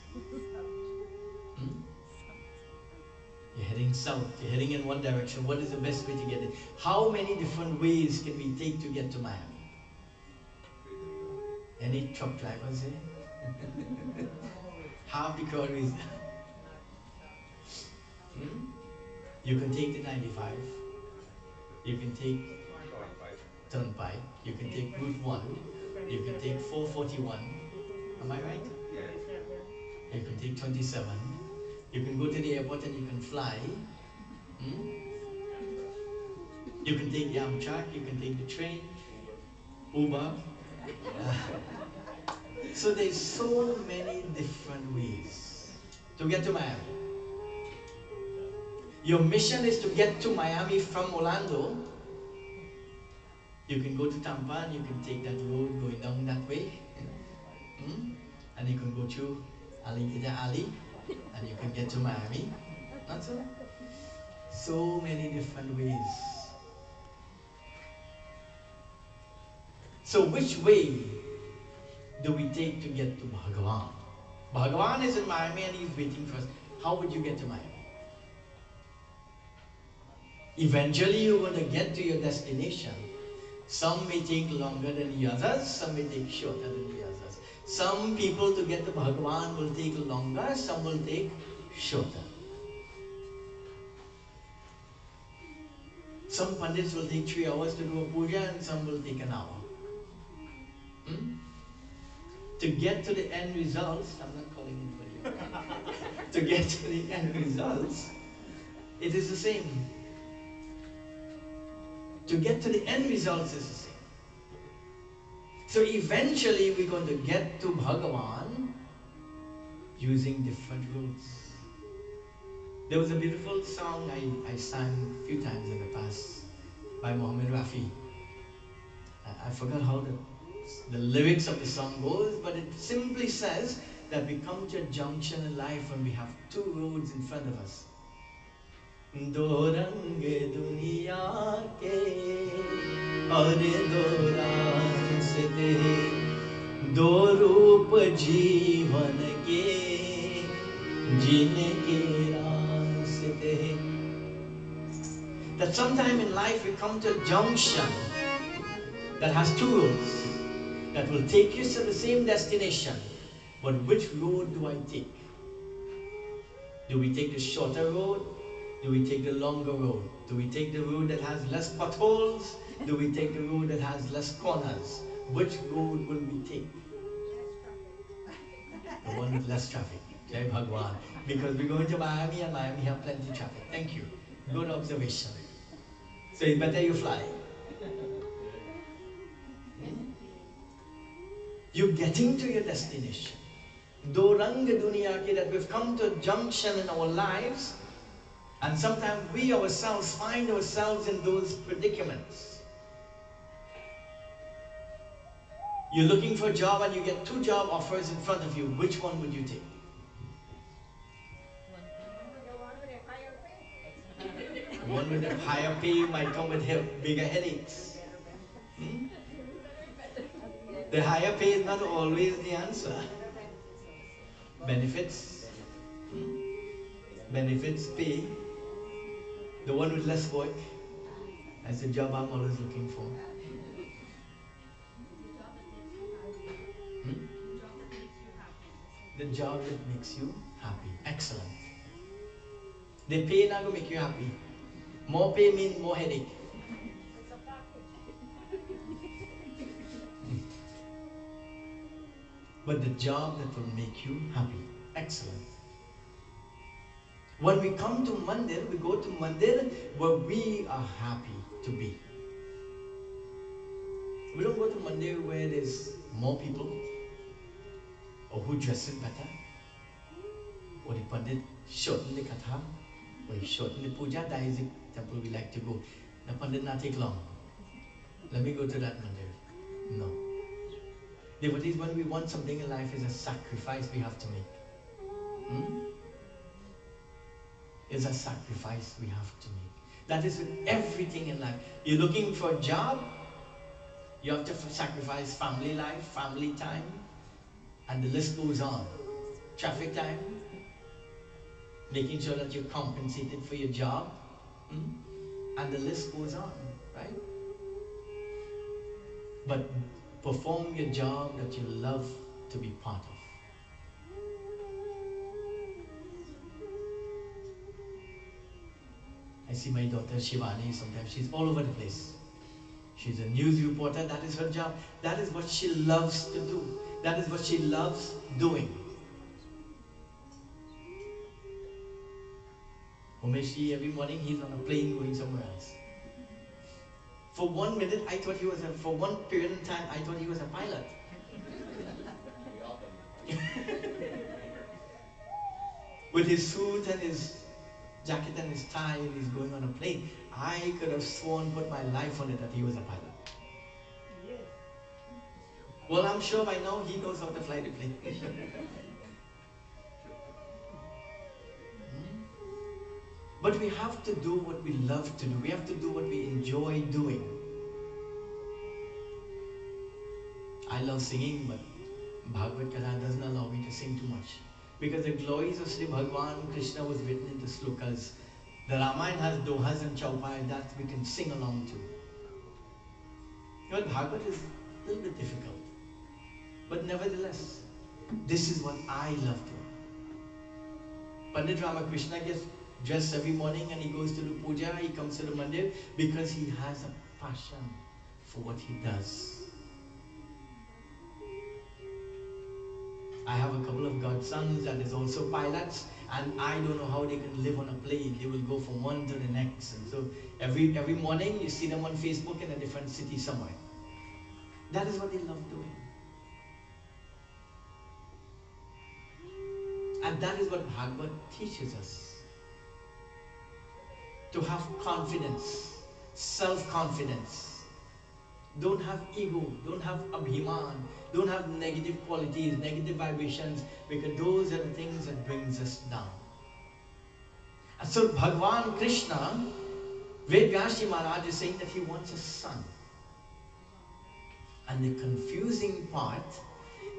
You're heading south, you're heading in one direction. What is the best way to get it? How many different ways can we take to get to Miami? Any truck drivers here? Half the crowd is You can take the 95, you can take Turnpike, you can take Route 1, you can take 441, am I right? You can take 27, you can go to the airport and you can fly. You can take the Amtrak, you can take the train, Uber. So there's so many different ways to get to Miami. Your mission is to get to Miami from Orlando. You can go to Tampa and you can take that road going down that way. And you can go through Alligator Alley and you can get to Miami. Not so? So many different ways. So which way do we take to get to Bhagavan? Bhagavan is in Miami and he's waiting for us. How would you get to Miami? Eventually you're going to get to your destination. Some may take longer than the others, some may take shorter than the others. Some people to get to Bhagavan will take longer, some will take shorter. Some Pandits will take 3 hours to do a puja and some will take an hour. To get to the end results, I'm not calling anybody out. To get to the end results, it is the same. To get to the end results is the same. So eventually we're going to get to Bhagavan using different routes. There was a beautiful song I sang a few times in the past by Muhammad Rafi. I forgot how the lyrics of the song goes, but it simply says that we come to a junction in life when we have 2 roads in front of us. दो रंग दुनिया के और दो रास्ते दो रूप जीवन के जिनके रास्ते. That sometime in life we come to a junction that has 2 roads that will take you to the same destination, but which road do I take? Do we take the shorter road? Do we take the longer road? Do we take the road that has less potholes? Do we take the road that has less corners? Which road will we take? The one with less traffic. Jai Bhagwan. Because we're going to Miami and Miami have plenty of traffic. Thank you. Good observation. So it's better you fly. You're getting to your destination. Do rang duniya ki, that we've come to a junction in our lives. And sometimes we ourselves find ourselves in those predicaments. You're looking for a job and you get 2 job offers in front of you. Which one would you take? The one with a higher pay might come with bigger headaches. The higher pay is not always the answer. Benefits. Benefits, pay. The one with less work. That's the job I'm always looking for. The job that makes you happy. Excellent. The pay not going to make you happy. More pay means more headache. but the job that will make you happy. Excellent. When we come to mandir, we go to mandir where we are happy to be. We don't go to mandir where there's more people, or who dresses better, or the pandit shorten the katha, or he shorten the puja. That is the temple we like to go. The pandit not take long. Let me go to that mandir. No. Devotees, when we want something in life, is a sacrifice we have to make. It's a sacrifice we have to make. That is with everything in life. You're looking for a job, you have to sacrifice family life, family time, and the list goes on. Traffic time, making sure that you're compensated for your job, and the list goes on, right? But perform your job that you love to be part of. I see my daughter Shivani, sometimes she's all over the place. She's a news reporter, that is her job. That is what she loves to do. That is what she loves doing. Umeshi, every morning he's on a plane going somewhere else. For 1 minute, I thought he was for one period in time, I thought he was a pilot. With his suit and his jacket and his tie, and he's going on a plane. I could have sworn, put my life on it, that he was a pilot. Well, I'm sure by now he knows how to fly the plane. But we have to do what we love to do. We have to do what we enjoy doing. I love singing, but Bhagwat Katha doesn't allow me to sing too much. Because the glories of Sri Bhagwan Krishna was written into slokas. The Ramayana has dohas and chaupai that we can sing along to. But Bhagwat is a little bit difficult. But nevertheless, this is what I love doing. Pandit Ramakrishna gets dressed every morning and he goes to do puja, he comes to the mandir because he has a passion for what he does. I have a couple of godsons that is also pilots, and I don't know how they can live on a plane. They will go from one to the next, and so every morning you see them on Facebook in a different city somewhere. That is what they love doing. And that is what Bhagavad teaches us. To have confidence, self-confidence. Don't have ego, don't have abhiman, don't have negative qualities, negative vibrations, because those are the things that brings us down. And so Bhagwan Krishna, Vedvyashi Maharaj is saying that he wants a son. And the confusing part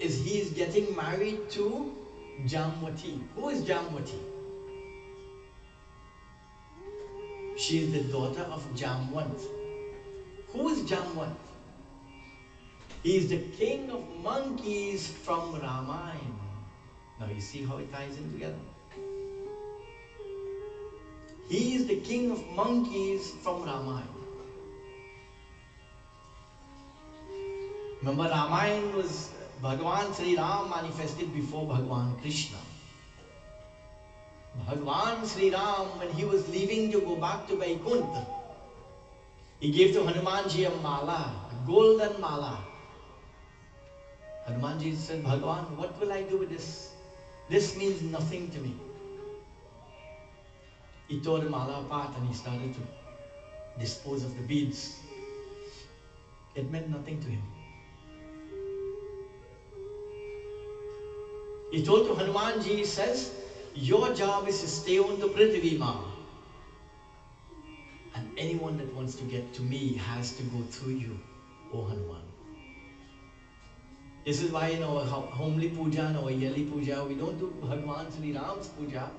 is he is getting married to Jamwati. Who is Jamwati? She is the daughter of Jamwant. Who is Jamwant? He is the king of monkeys from Ramayana. Now you see how it ties in together. He is the king of monkeys from Ramayana. Remember, Ramayana was Bhagwan Sri Ram manifested before Bhagwan Krishna. Bhagwan Sri Ram, when he was leaving to go back to Vaikuntha, he gave to Hanumanji a mala, a golden mala. Hanumanji said, Bhagwan, what will I do with this? This means nothing to me. He tore the mala apart and he started to dispose of the beads. It meant nothing to him. He told to Hanumanji, he says, your job is to stay on the Prithvi Ma. And anyone that wants to get to me has to go through you, O Hanuman. This is why in our homely puja and our yearly puja, we don't do Bhagwan Sri Ram's puja.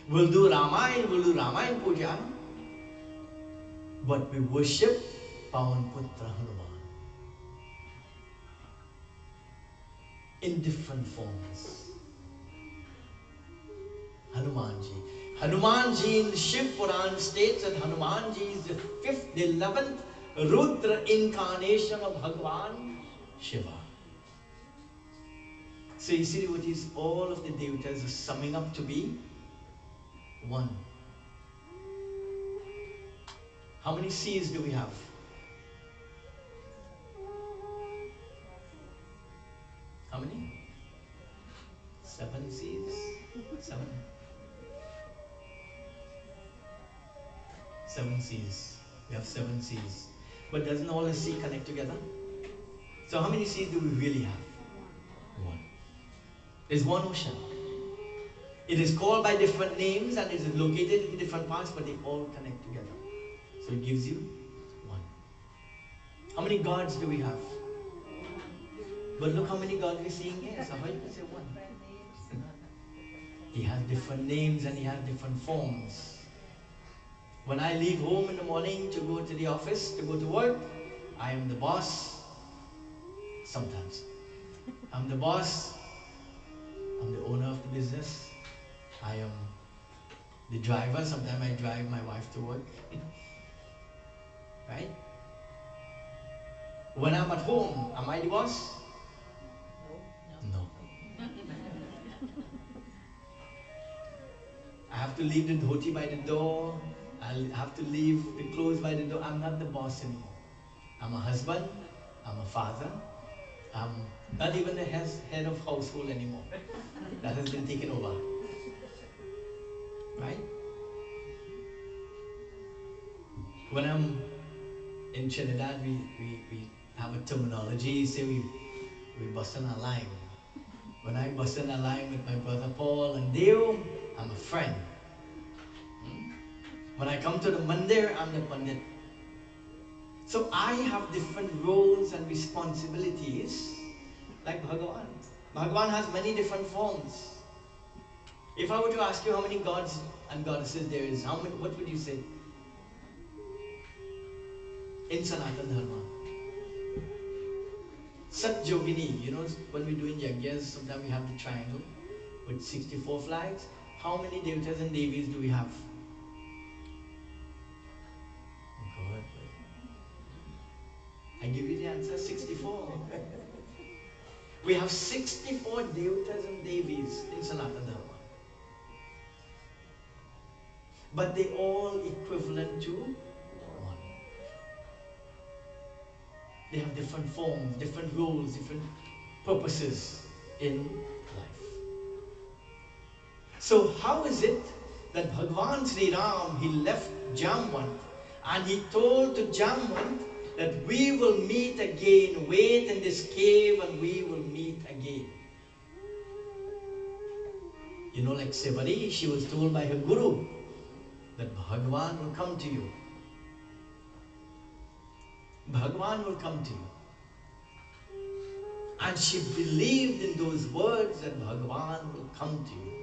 We'll do Ramayana puja, but we worship Pawan Putra Hanuman in different forms. Hanumanji. Hanumanji in the Shiv Puran states that Hanumanji is the 11th Rudra incarnation of Bhagwan Shiva. So you see what is all of the devatas are summing up to be one. How many C's do we have? How many? 7 C's? 7. 7 C's. We have 7 C's. But doesn't all the C connect together? So how many C's do we really have? One. There's one ocean. It is called by different names and it is located in different parts, but they all connect together. So it gives you one. How many gods do we have? But look how many gods we're seeing here. So how you can say one? He has different names and he has different forms. When I leave home in the morning to go to the office, to go to work, I am the boss. Sometimes. I'm the boss. I'm the owner of the business. I am the driver. Sometimes I drive my wife to work. Right? When I'm at home, am I the boss? No. I have to leave the dhoti by the door. I'll have to leave the clothes by the door. I'm not the boss anymore. I'm a husband. I'm a father. I'm not even the head of household anymore. That has been taken over. Right? When I'm in Trinidad, we have a terminology, say we bust in a line. When I bust in a line with my brother Paul and Deo, I'm a friend. When I come to the mandir, I'm the pandit. So I have different roles and responsibilities like Bhagavan. Bhagavan has many different forms. If I were to ask you how many gods and goddesses there is, what would you say? In Sanatana Dharma. Sat Yogini, you know, when we do in Yagyas, sometimes we have the triangle with 64 flags. How many devatas and devis do we have? God, I give you the answer, 64. We have 64 devatas and devis in Sanatana Dharma. But they all equivalent to one. They have different forms, different roles, different purposes in life. So how is it that Bhagwan Sri Ram, he left Jamwant and he told to Jamwant that we will meet again, wait in this cave and we will meet again. You know, like Sevari, she was told by her guru that Bhagwan will come to you. Bhagwan will come to you. And she believed in those words that Bhagwan will come to you.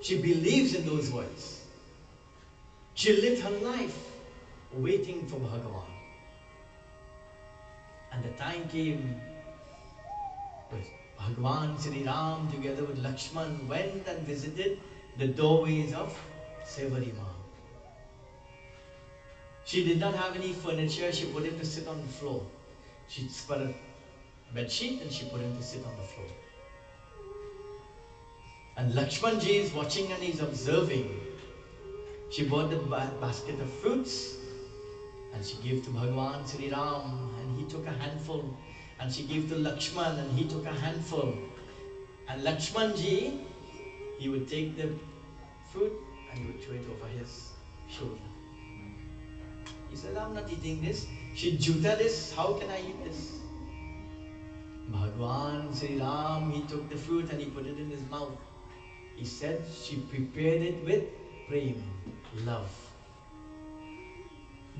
She believes in those words. She lived her life waiting for Bhagavan. And the time came when Bhagavan Sri Ram together with Lakshman went and visited the doorways of Sevari Ma. She did not have any furniture. She put him to sit on the floor. She spread a bed sheet and she put him to sit on the floor. And Lakshmanji is watching and he's observing. She bought the basket of fruits and she gave to Bhagwan Sri Ram and he took a handful. And she gave to Lakshman and he took a handful. And Lakshmanji, he would take the fruit and he would throw it over his shoulder. He said, I'm not eating this. She juta this, how can I eat this? Bhagwan Sri Ram, he took the fruit and he put it in his mouth. He said she prepared it with prem, love,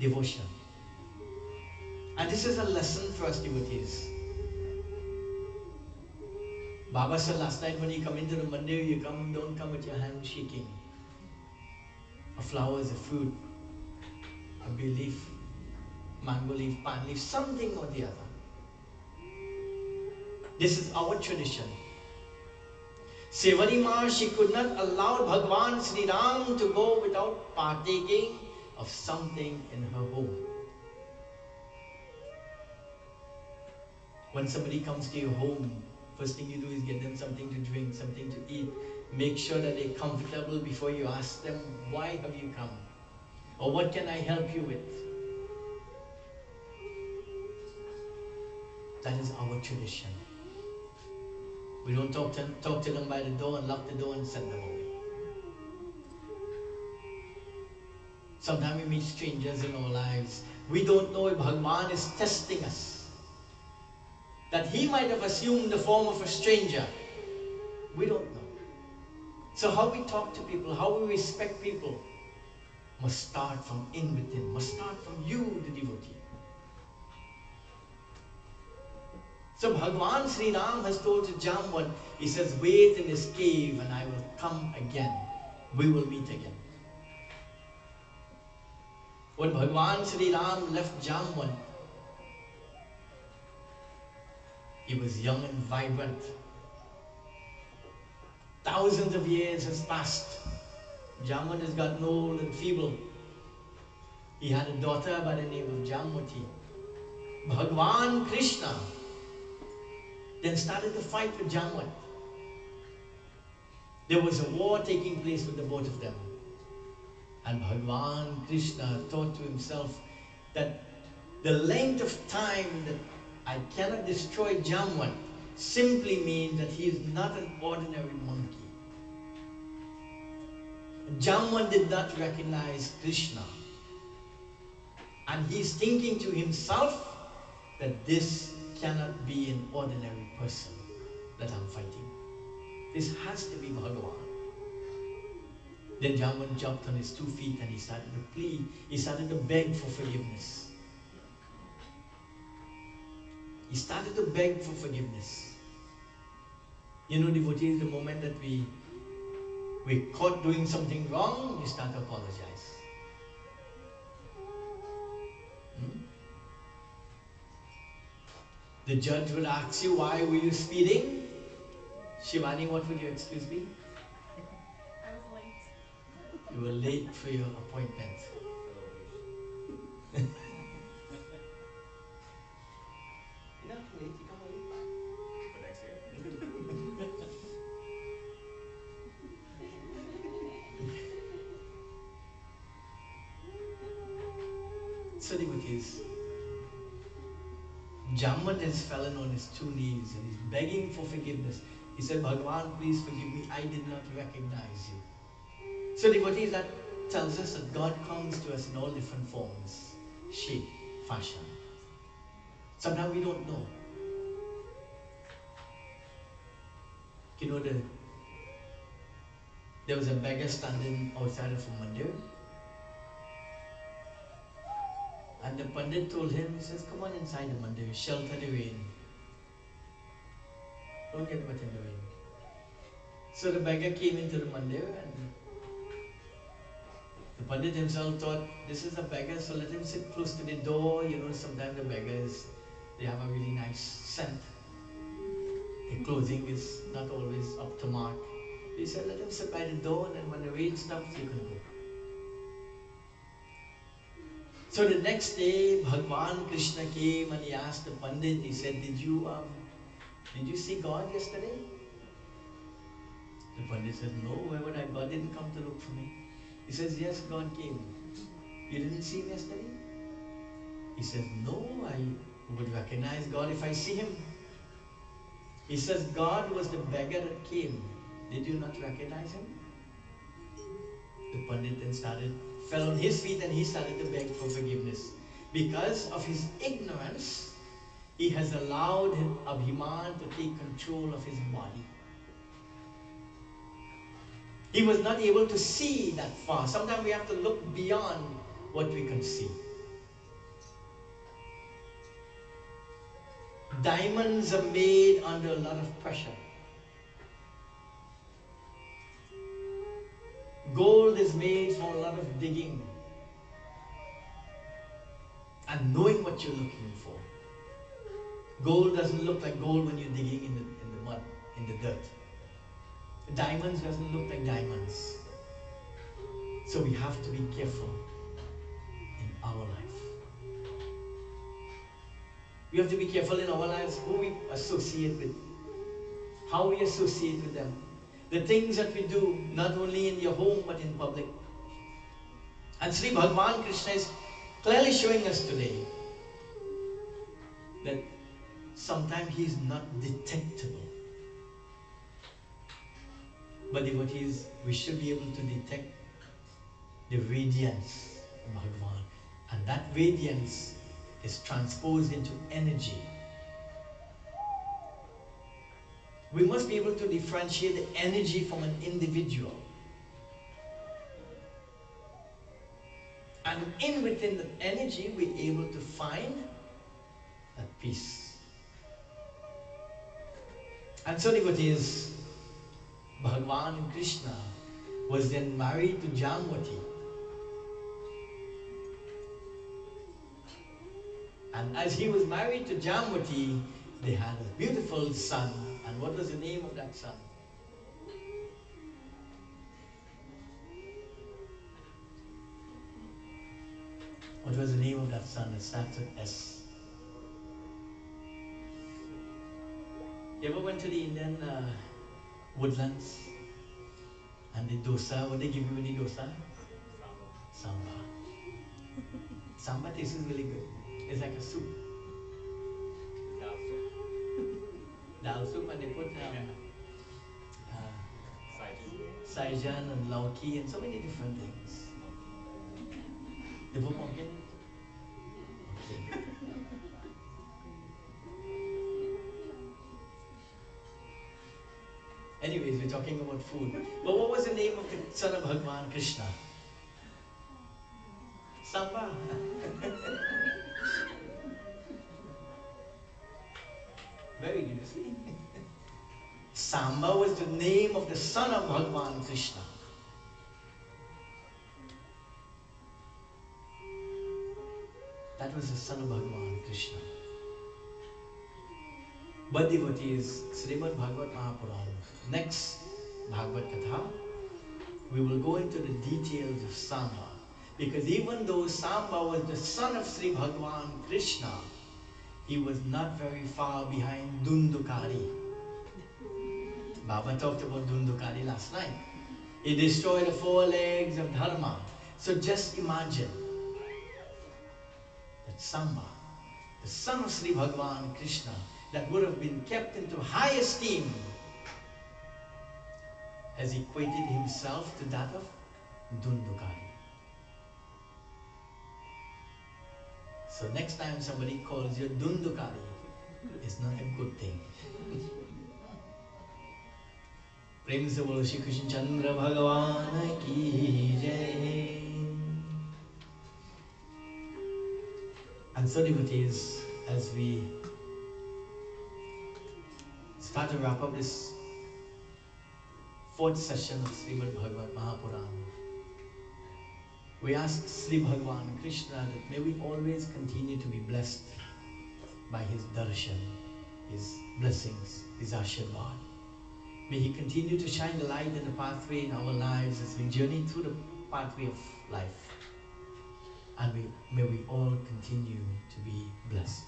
devotion. And this is a lesson for us devotees. Baba said last night when you come into the mandir, don't come with your hand shaking. A flower is a fruit, a bay leaf, mango leaf, pan leaf, something or the other. This is our tradition. Sevari Ma, she could not allow Bhagwan Sri Ram to go without partaking of something in her home. When somebody comes to your home, first thing you do is get them something to drink, something to eat. Make sure that they're comfortable before you ask them, why have you come? Or what can I help you with? That is our tradition. We don't talk to them by the door and lock the door and send them away. Sometimes we meet strangers in our lives. We don't know if Bhagwan is testing us. That he might have assumed the form of a stranger. We don't know. So how we talk to people, how we respect people, must start from in within, must start from you, the devotee. So Bhagwan Sri Ram has told to Jamwat, he says, wait in this cave and I will come again. We will meet again. When Bhagwan Sri Ram left Jamwat, he was young and vibrant. Thousands of years has passed. Jamwat has gotten old and feeble. He had a daughter by the name of Jamwati. Bhagwan Krishna then started to fight with Jamwat. There was a war taking place with the both of them. And Bhagwan Krishna thought to himself that the length of time that I cannot destroy Jamwat simply means that he is not an ordinary monkey. Jamwat did not recognize Krishna. And he's thinking to himself that this cannot be an ordinary person that I'm fighting. This has to be Bhagavan. Then Jamwat jumped on his 2 feet and he started to plead. He started to beg for forgiveness. He started to beg for forgiveness. You know, devotees, the moment that we're caught doing something wrong, you start to apologize. The judge would ask you, why were you speeding? Shivani, what would you excuse me? I was late. You were late for your appointment. You're not late, you come early. For next year. So devotees, Jamwat has fallen on his 2 knees and he's begging for forgiveness. He said, Bhagavan, please forgive me, I did not recognize you. So devotees, that tells us that God comes to us in all different forms, shape, fashion. Sometimes we don't know. You know, there was a beggar standing outside of a mandir. And the Pandit told him, he says, come on inside the mandir, shelter the rain. Don't get wet in the rain. So the beggar came into the mandir and the Pandit himself thought, this is a beggar, so let him sit close to the door. You know, sometimes the beggars, they have a really nice scent. Their clothing is not always up to mark. He said, let him sit by the door and then when the rain stops, you can go. So the next day, Bhagwan Krishna came and he asked the Pandit, he said, did you see God yesterday? The Pandit said, no, where would I? God didn't come to look for me. He says, yes, God came. You didn't see him yesterday? He says, no, I would recognize God if I see him. He says, God was the beggar that came. Did you not recognize him? The Pandit then fell on his feet and he started to beg for forgiveness. Because of his ignorance, he has allowed Abhiman to take control of his body. He was not able to see that far. Sometimes we have to look beyond what we can see. Diamonds are made under a lot of pressure. Gold is made from a lot of digging and knowing what you're looking for. Gold doesn't look like gold when you're digging in the mud, in the dirt. Diamonds doesn't look like diamonds. So we have to be careful in our life. We have to be careful in our lives who we associate with, how we associate with them. The things that we do, not only in your home but in public. And Sri Bhagwan Krishna is clearly showing us today that sometimes he is not detectable. But devotees, we should be able to detect the radiance of Bhagwan. And that radiance is transposed into energy. We must be able to differentiate the energy from an individual. And within the energy, we're able to find that peace. And so devotees, Bhagwan Krishna was then married to Jamwati. And as he was married to Jamwati, they had a beautiful son. And what was the name of that son? What was the name of that son that starts with S? You ever went to the Indian woodlands? And the dosa, what they give you with the dosa? Samba. Samba tastes really good. It's like a soup. Dal soup, and they put saijan and lauki and so many different things. They put pumpkin. Okay. Anyways, we're talking about food. But what was the name of the son of Bhagwan Krishna? Samba. Very good, you see. Samba was the name of the son of Bhagwan Krishna. That was the son of Bhagwan Krishna. But devotees, Srimad Bhagwat Mahapurana, next Bhagwat Katha, we will go into the details of Samba. Because even though Samba was the son of Sri Bhagwan Krishna, he was not very far behind Dundukari. Baba talked about Dundukari last night. He destroyed the 4 legs of Dharma. So just imagine that Samba, the son of Sri Bhagwan Krishna, that would have been kept into high esteem, has equated himself to that of Dundukari. So next time somebody calls you Dundukari, it's not a good thing. Prem se bolo Shri Krishna Chandra Bhagavan ki jai. And so devotees, as we start to wrap up this 4th session of Srimad Bhagwat Mahapurana, we ask Sri Bhagwan Krishna that may we always continue to be blessed by his darshan, his blessings, his ashirvad. May he continue to shine the light in the pathway in our lives as we journey through the pathway of life. And may we all continue to be blessed.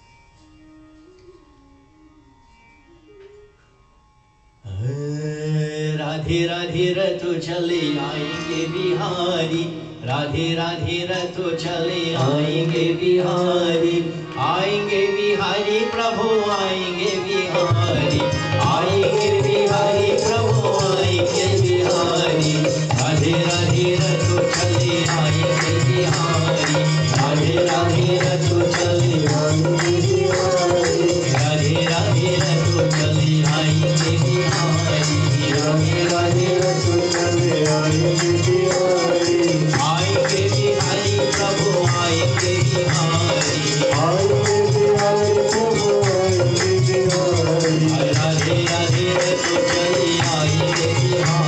Radhe Radhe Rato Chale Aayenge Bihari. Radhe Radhe Rato Chale Aayenge Bihari. Aayenge Bihari Prabhu Aayenge Bihari. Aayenge Bihari Prabhu Aayenge Bihari. Radhe Radhe Rato Chale Aayenge Bihari. Radhe Radhe Rato Chale Aayenge Bihari. Radhe Radhe Rato Chale Aayenge Bihari. Radhe Radhe Rato Chale Aayenge Bihari. Aayenge Bihari Prabhu Aayenge Bihari. Aayenge Bihari Prabhu Aayenge Bihari. Radhe Radhe Rato Chale Aayenge Bihari. Radhe Radhe Rato Chale Aayenge Bihari.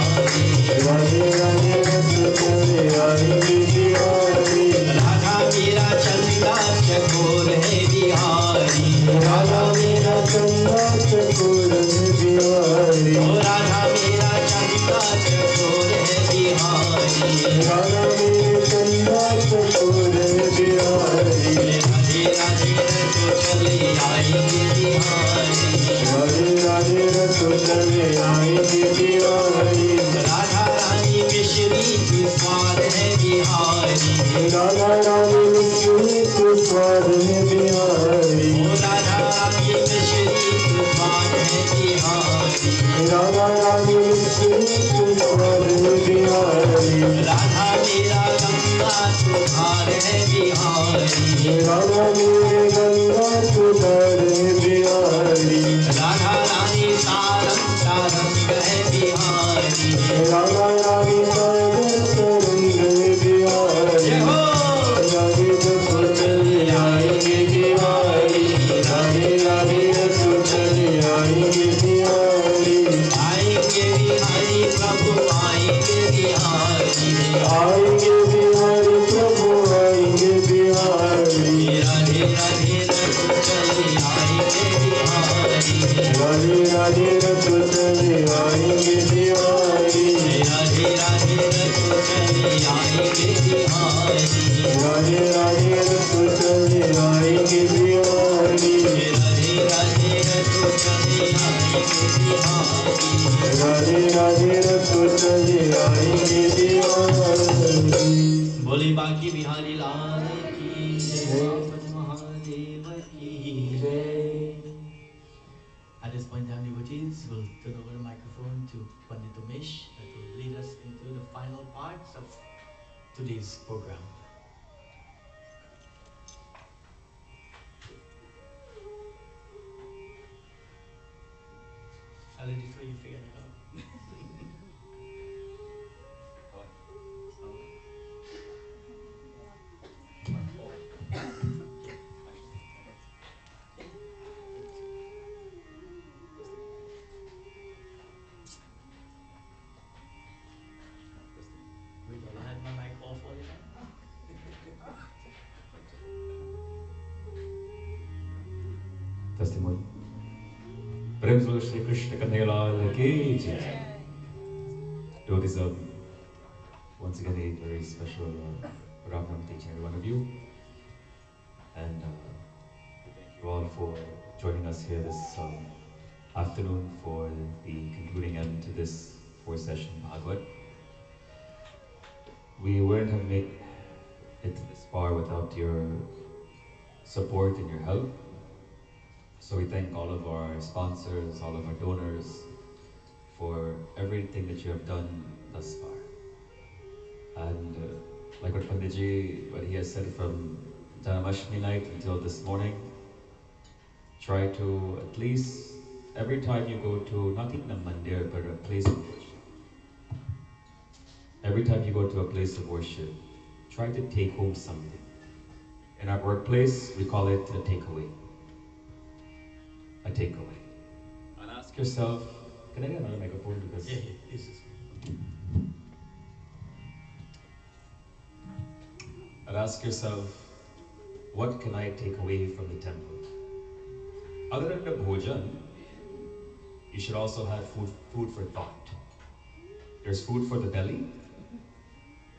Radha Mera Chanda Chakur hai Bihari. Radha Mera Chanda Chakur hai Bihari. Radha Mera Chanda Chakur hai Bihari. Radha Mera Chanda Chakur hai Bihari. Radhe Radhe Rato चले आएंगे बिहारी राधे राधे रसो चले आएंगे बिहारी राधा रानी मिश्री की स्वाद है बिहारी राधा रानी मिश्री के स्वाद है बिहारी राधा रानी मिश्री की स्वाद है बिहारी राधा रानी मिश्री के स्वाद है बिहारी राधा मेरा गंगा सुधार है बिहारी राधा मेरे गंगा सुधार है बिहारी राधा रानी तारक तारंग है बिहारी राधा रानी तरंग है बिहारी जय हो राधे रसो चले आएंगे बिहारी राधे राधे रसो चले आएंगे बिहारी आएंगे बिहारी प्रभु आएंगे बिहारी आएंगे बिहारी प्रभु आएंगे बिहारी राधे राधे रसो चले आएंगे बिहारी राधे राधे रसो चले आएंगे बिहारी राधे राधे रसो चले आएंगे बिहारी राधे राधे रसो चले आएंगे बिहारी राधे राधे रसो चले आएंगे बिहारी राधे राधे रसो चले आएंगे बिहारी बोली बाकी बिहारी लाल की जय महादेव की जय At this point in time, devotees will turn over the microphone to Pandit Umesh that will lead us into the final parts of today's program. I'll let it for you figure it out. Wait, will I have my mic off all the time? Testimony. Prem se Shree Krishna Katha ki jai. Devotees, once again a very special Ram Nam to each and every one of you, and thank you all for joining us here this afternoon for the concluding end to this 4-session Bhagwat. We wouldn't have made it this far without your support and your help. So we thank all of our sponsors, all of our donors for everything that you have done thus far. And like what Panditji, what he has said from Janamashmi night until this morning, try to at least every time you go to, not even a mandir, but a place of worship. Every time you go to a place of worship, try to take home something. In our workplace, we call it a takeaway. A takeaway. And ask yourself, can I get another microphone? Because Yeah, this is. and ask yourself, what can I take away from the temple? Other than the bhojan, you should also have food for thought. There's food for the belly,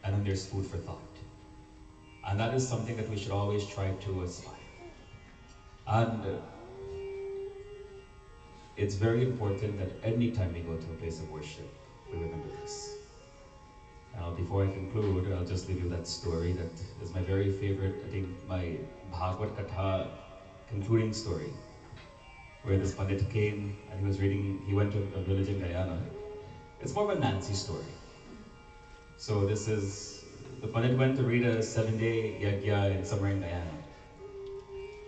and then there's food for thought. And that is something that we should always try to aspire. And it's very important that any time we go to a place of worship, we remember this. Now, before I conclude, I'll just leave you that story that is my very favorite, I think my Bhagwat Katha concluding story, where this Pandit came and he went to a village in Guyana. It's more of a Nancy story. So this is, the Pandit went to read a 7-day yagya somewhere in Guyana.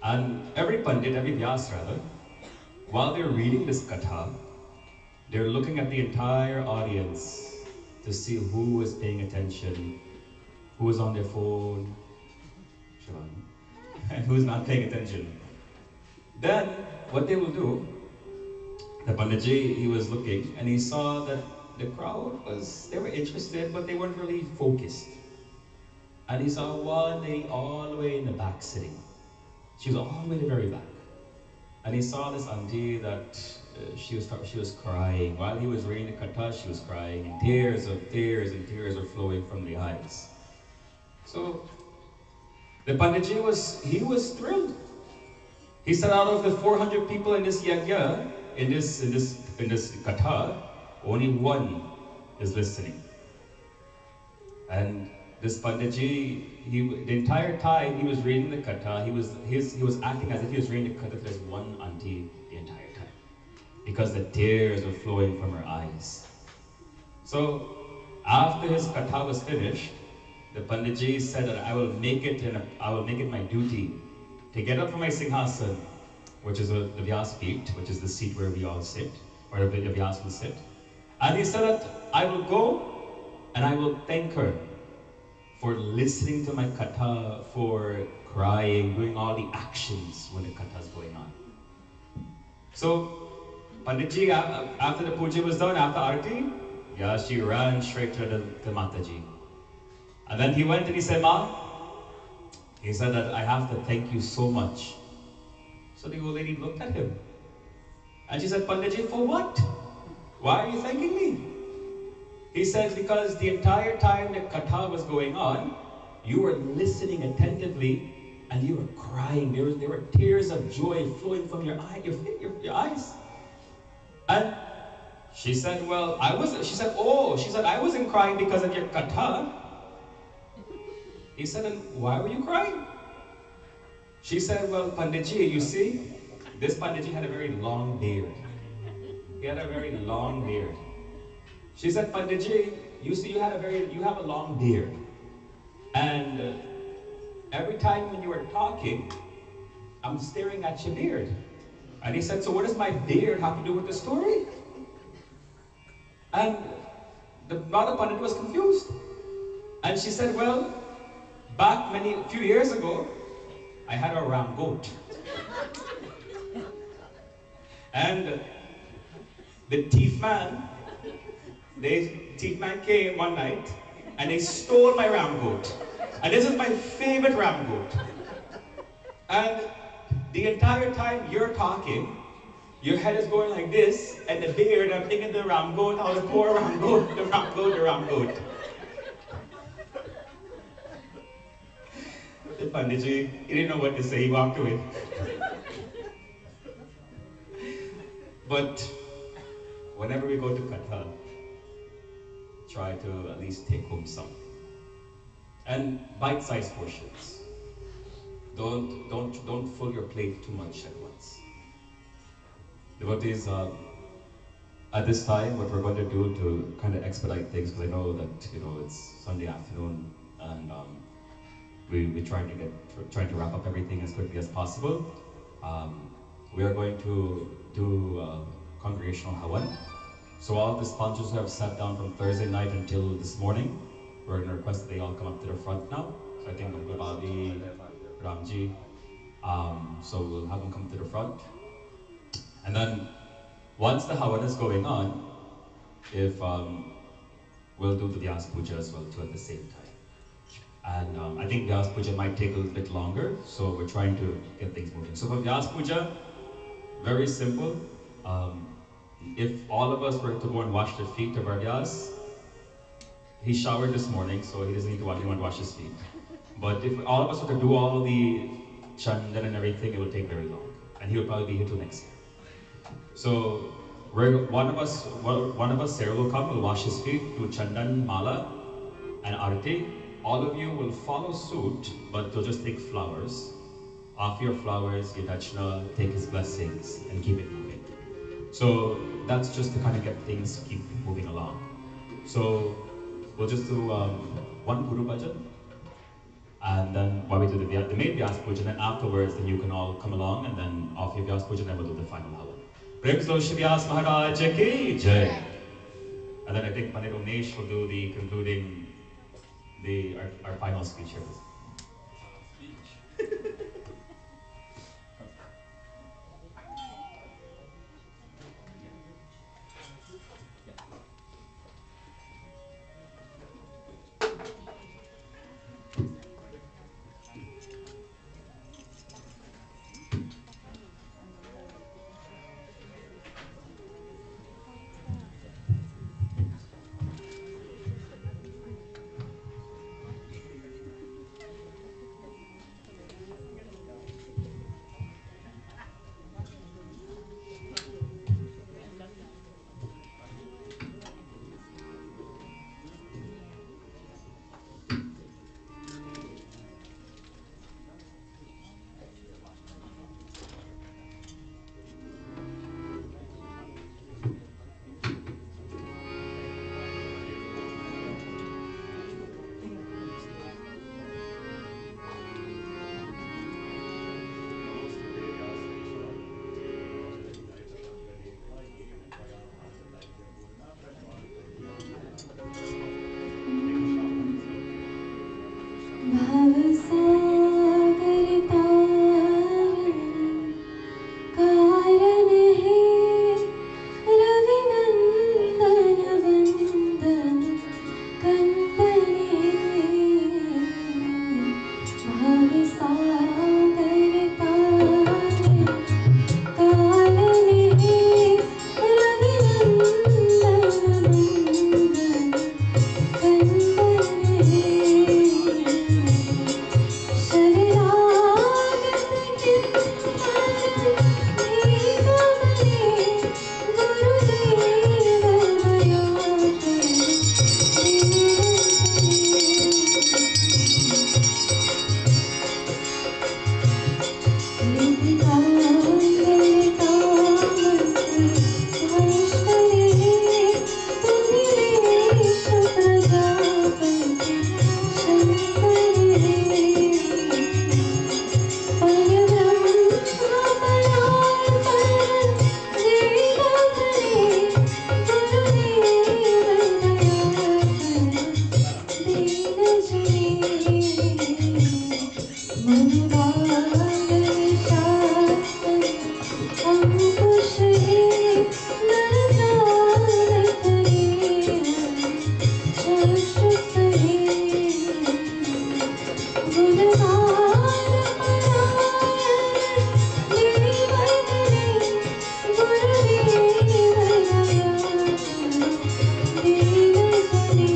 And every Pandit, every Vyas rather, while they're reading this Katha, they're looking at the entire audience to see who is paying attention, who is on their phone, and who's not paying attention. Then, what they will do, the Panditji, he was looking and he saw that the crowd they were interested, but they weren't really focused. And he saw one lady all the way in the back sitting. She was all the way in the very back. And he saw this auntie that she was crying. While he was reading the Katha, she was crying, and tears were flowing from the eyes. So the Panditji was thrilled. He said out of the 400 people in this yajna, in this katha, only one is listening. And this Panditji, the entire time he was reading the katha, he was acting as if he was reading the katha to this one auntie the entire time, because the tears were flowing from her eyes. So after his katha was finished, the Panditji said that I will make it my duty to get up from my singhasan, which is the Vyas feet, which is the seat where we all sit, where the Vyas will sit. And he said that I will go and I will thank her for listening to my katha, for crying, doing all the actions when the katha is going on. So Panditji, after the puja was done, after Arati, yeah, she ran straight to the Mataji. And then he went and he said, Ma, he said that I have to thank you so much. So the old lady looked at him. And she said, Panditji, for what? Why are you thanking me? He said, because the entire time the katha was going on, you were listening attentively and you were crying. There were tears of joy flowing from your eyes. And she said, I wasn't crying because of your katha. He said, and why were you crying? She said, well, Panditji, you see, this Panditji had a very long beard. He had a very long beard. She said, Panditji, you see, you have a long beard. And every time when you were talking, I'm staring at your beard. And he said, so what does my beard have to do with the story? And the Mother Pandit was confused. And she said, well, back a few years ago, I had a ram goat. And the thief man came one night and they stole my ram goat. And this is my favorite ram goat. And the entire time you're talking, your head is going like this, and the beard, I'm thinking the ram goat, how the poor ram goat, the ram goat. The Panditji, he didn't know what to say, he walked away. But whenever we go to Katha, try to at least take home something. And bite-sized portions. Don't fill your plate too much at once. Devotees, at this time, what we're going to do to kind of expedite things, because I know that it's Sunday afternoon, and we're trying to wrap up everything as quickly as possible. We are going to do congregational hawan. So all of the sponsors who have sat down from Thursday night until this morning, we're going to request that they all come up to the front now. So I think Bobby, Ramji, so we'll have them come to the front. And then once the hawan is going on, we'll do the Vyas Puja as well too at the same time. And I think Vyas Puja might take a little bit longer, so we're trying to get things moving. So for Vyas Puja, very simple. If all of us were to go and wash the feet of our Vyas, he showered this morning, so he doesn't need to wash his feet. But if all of us were to do all the chandan and everything, it would take very long. And he would probably be here till next year. So one of us, Sarah will come, will wash his feet, do chandan, mala, and arati. All of you will follow suit, but you'll just take flowers. Offer your flowers, your dachna, take his blessings, and keep it moving. So that's just to kind of get things keep moving along. So we'll just do one Guru Bhajan, and then while we do the main Vyas Puja, and then afterwards, then you can all come along and then offer your Vyas Puja, and then we'll do the final hawan. Prem Slo Shri Vyas Maharaj Ki Jai. And then I think Pandit Omnesh will do the concluding, our final speech here. अंकुश है नरनारक है चक्षुष है गुणगान परायण देवदने गुरुदेवराया देवजने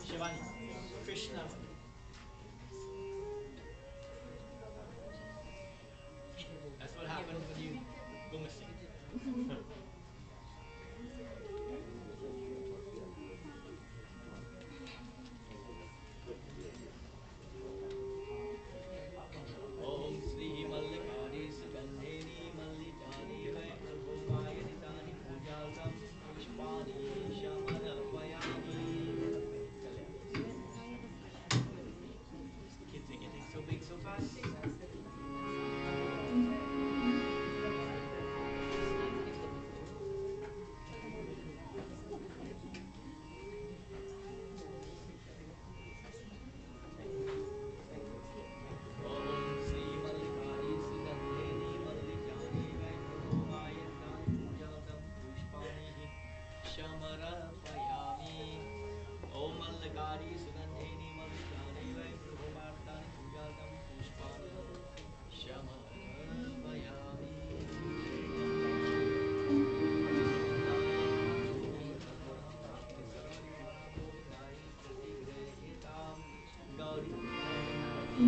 Shivani, Krishna. That's what happens when you go missing. Om Sri Mallikari Sugandheni Mallikari Vaibhavaya Nitani Pujaltam Pushpani Shamanapayani. Kids are getting so big so fast.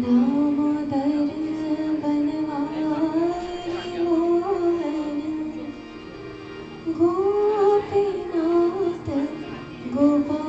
Damodar Banwari Mohan Gopinath Gopal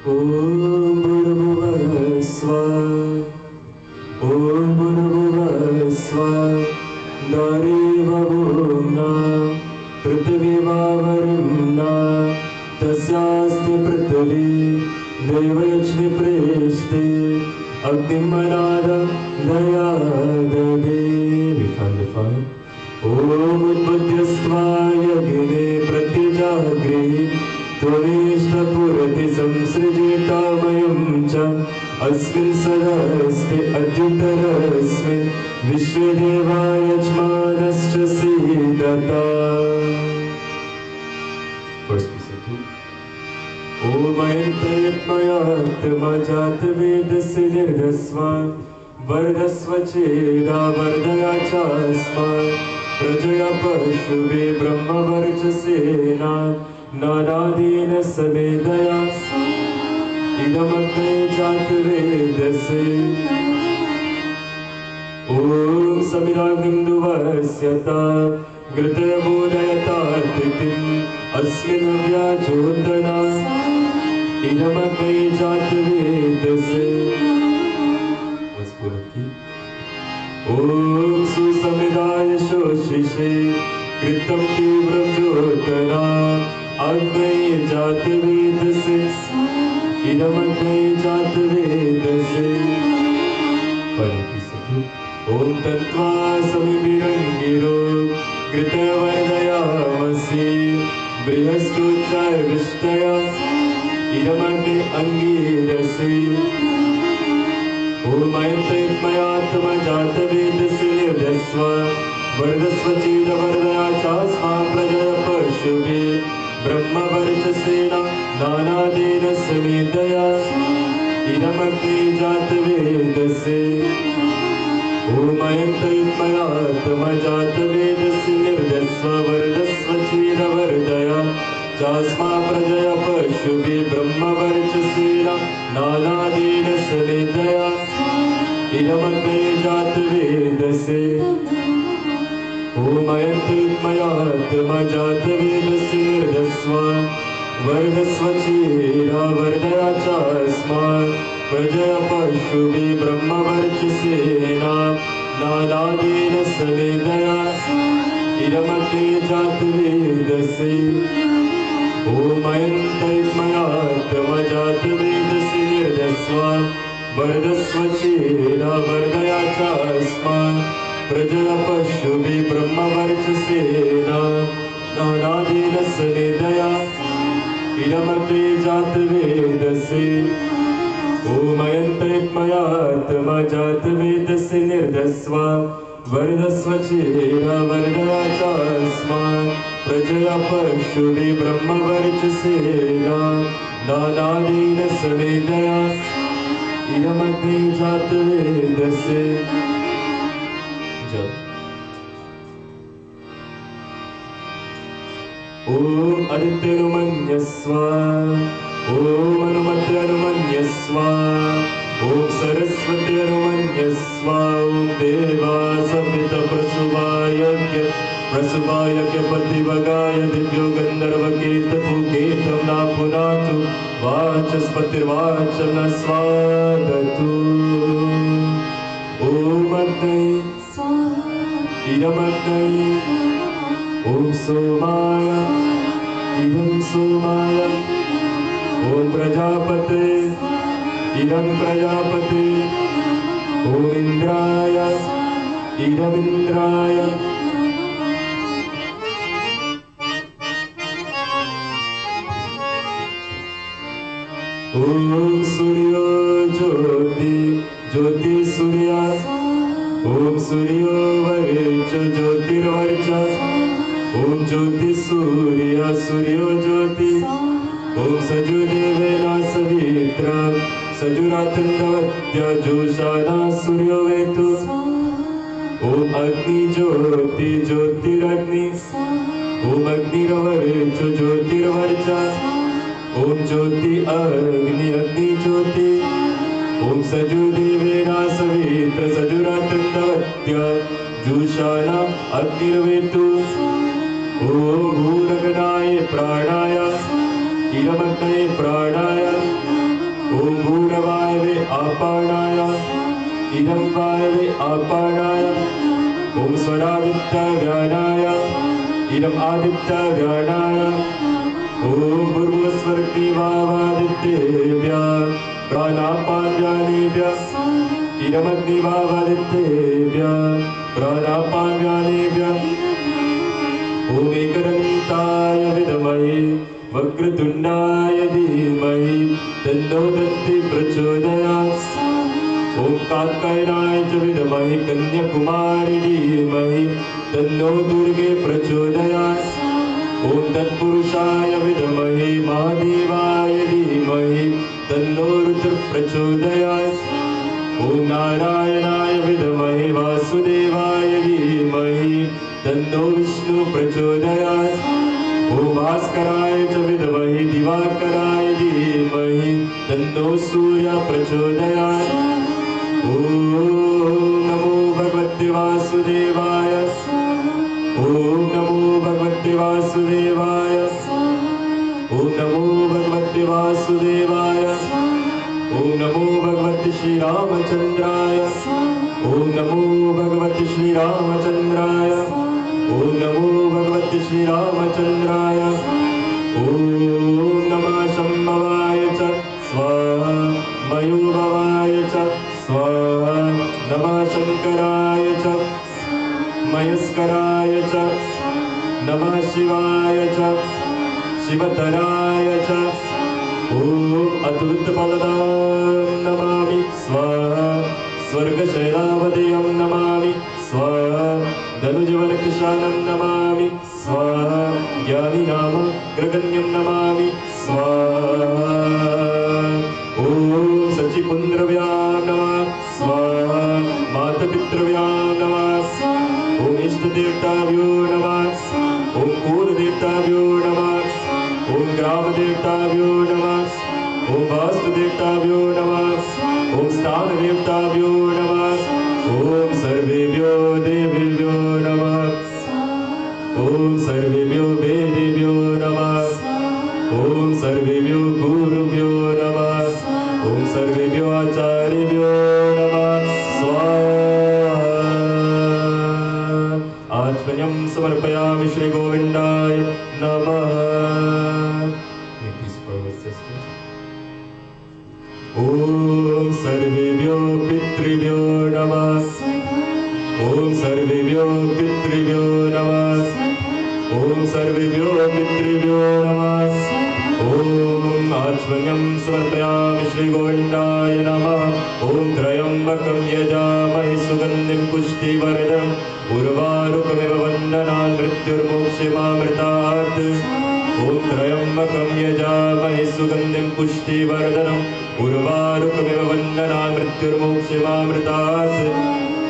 ॐ भूर्भुवः स्वः ॐ भूर्भुवः स्वः दारेवभूम्ना पृथिवीवावरुणा तस्यास्ति पृथिवी देवलक्ष्मी प्रेष्ठे अग्निमनाद दयाददे ॐ उद्बुद्ध्यस्त्वाय गिरे प्रतिजाग्रे त्वमेष्टपुरति संसृजितामयं च अस्मिन् सदास्ते अद्युतरस्मिन् विश्वदेवाय यजमानश्च सीदता ॐ अयन्तयत्मयात्मा जातवेदस्य निर्धस्व वर्धस्व चेदा वर्धया चास्मात् प्रजया पशुभे ब्रह्मवर्चसेना नानादीन समेदया इदमग्ने जातवेदसे ॐ समिरागिन्दुवस्यता घृतबोधयतातिथिम् अस्मिन् व्याचोदना इदमग्ने जातवेदसे ॐ सुसमिदाय शोषिषे कृतं तीव्रं ज्योतना अग्ने जातवेदसे इदमग्ने जातवेदसे ॐ तत्त्वा समिभिरङ्गिरो घृतवर्धयामसि बृहस्पत्याविष्टया इदमग्ने अङ्गीरसे ॐ अयन्तयत्मयात्मा जातवेदसे निर्धस्व वर्धस्व चेदवर्धया चास्मा प्रजया पशुभे ब्रह्मवर्चसेना नानादेन समेतया इदमग्ने जातवेदसे ॐ अयन्तयत्मयात्मा जातवेदसे निर्धस्व वर्धस्व चेदवर्धया चास्मा प्रजया पशुभे ब्रह्मवर्चसेना नानादेन समेतया इदमग्ने जातवेदसे ॐ अयन्तयत्मयात्मा जातवेदसे निर्धस्व वर्धस्व चेदा वर्धया चास्मात् प्रजया पशुभे ब्रह्मवर्चसेना नानादेन समेतया इदमग्ने जातवेदसे ॐ अयन्तयत्मयात्मा जातवेदसे निर्धस्व वर्धस्व चेदा वर्धया चास्मात् प्रजया पशुभे ब्रह्मवर्चसेना नानादेन समेतया इदमग्ने जातवेदसे ॐ अयन्तयत्मयात्मा जातवेदसे निर्धस्व वर्धस्व चेदा वर्धया चास्मात् प्रजया पशुभे ब्रह्मवर्चसेना नानादेन समेतया इदमग्ने जातवेदसे ॐ आदित्यनुमन्यस्व ॐ अनुमत्यनुमन्यस्व ॐ सरस्वत्यनुमन्यस्व ॐ देवा सपितप्रसुवायज्ञ प्रसुवायज्ञपतिवगाय दिव्यो गन्धर्वकेतपुकेतं न पुनातु वाचस्पतिर्वाचं न स्वागतु ॐ अग्ने इदमग्ने ॐ सोमाय इदं सोमाय ॐ प्रजापते इदं प्रजापते ॐ इन्द्राय इदमिन्द्राय ॐ सूर्यो ज्योति ज्योति सूर्या ॐ सूर्यो वर्च ज्योतिर्वर्च ॐ ज्योति सूर्य सूर्यो ज्योति ॐ सजुदेवेना सवित्रा सजुरातन्वत्या जोषाना सूर्यो वेतु ॐ अग्नि ज्योति ज्योतिरग्नि ॐ अग्निर्वर्च ज्योतिर्वर्च ॐ ज्योति अग्नि अग्नि ज्योति ॐ सजुदेवेना सवित्र सजुरातन्वत्या जोषाना अग्निर्वेतु ॐ भूरगणाय प्राणाय इदमग्ने प्राणाय ॐ अपानाय इदं वायवे अपानाय ॐ स्वरादित्याव्यानाय इदम् आदित्याव्यानाय ॐ भूर्भुवस्वर्गीवावादित्येभ्यः प्राणापानव्यानेभ्यः इदमग्निवावादित्येभ्यः प्राणापानव्यानेभ्यः ॐ एकदन्ताय विद्महे वक्रतुण्डाय धीमहि तन्नो दन्ति प्रचोदयात् ॐ कात्यायनाय च विद्महे कन्याकुमारी धीमहि तन्नो दुर्गे प्रचोदयात् ॐ तत्पुरुषाय विद्महे महादेवाय धीमहि तन्नो रुद्रः प्रचोदयात् ॐ नारायणाय विद्महे वासुदेवाय धीमहि तन्नो विष्णु प्रचोदयात् ॐ भास्कराय च विद्महे दिवाकराय धीमहि तन्नो सूर्य प्रचोदयात् ॐ नमो भगवते वासुदेवाय ॐ नमो भगवते वासुदेवाय ॐ नमो भगवते वासुदेवाय ॐ नमो भगवते श्रीरामचन्द्राय ॐ नमो भगवते श्रीरामचन्द्राय ॐ नमो भगवते श्रीरामचन्द्राय ॐ नमः शम्भवाय च स्वाहा मयूभवाय च स्वाहा नमः शङ्कराय च मयस्कराय च नमः शिवाय च शिवतराय च ॐ अतुलितफलदां नमामि स्वाहा स्वर्गशैलावदेयं नमामि स्वाहा धनुजवनकृशानं नमामि स्वाहा ज्ञानिनाम ग्रगण्यं नमामि स्वाहा ॐ सचिपुन्द्रव्यां नमः स्वाहा मातपितृव्यां नमः ॐ इष्टदेवताभ्यो नमः ॐ कुलदेवताभ्यो नमः ॐ ग्रामदेवताभ्यो नमः ॐ वास्तुदेवताभ्यो नमः ॐ स्थानदेवताभ्यो नमः ॐ सर्वेभ्यो देवेभ्यो नमः ॐ सर्वेभ्यो वेदेभ्यो नमः ॐ सर्वेभ्यो गुरुभ्यो नमः ॐ सर्वेभ्यो आचार्यभ्यो नमः स्वाहा आचमनीयं समर्पयामि श्रीगोविन्दाय नमः ॐ सर्वेभ्यो पितृभ्यो नमः ॐ सर्वेभ्यो पितृभ्यो नमः ॐ सर्वेभ्यो पितृभ्यो नमः ॐ आचमनीयं समर्पयामि श्रीगोविन्दाय नमः ॐ त्र्यम्बकं यजामहे सुगन्धिं पुष्टिवर्धनम् उर्वारुकमिव वन्दनान् मृत्युर्मोक्षमामृतात् ॐ त्र्यम्बकं यजामहे सुगन्धिं पुष्टिवर्धनम् उर्वारुकमिव वन्दनान् मृत्युर्मोक्षमामृतात्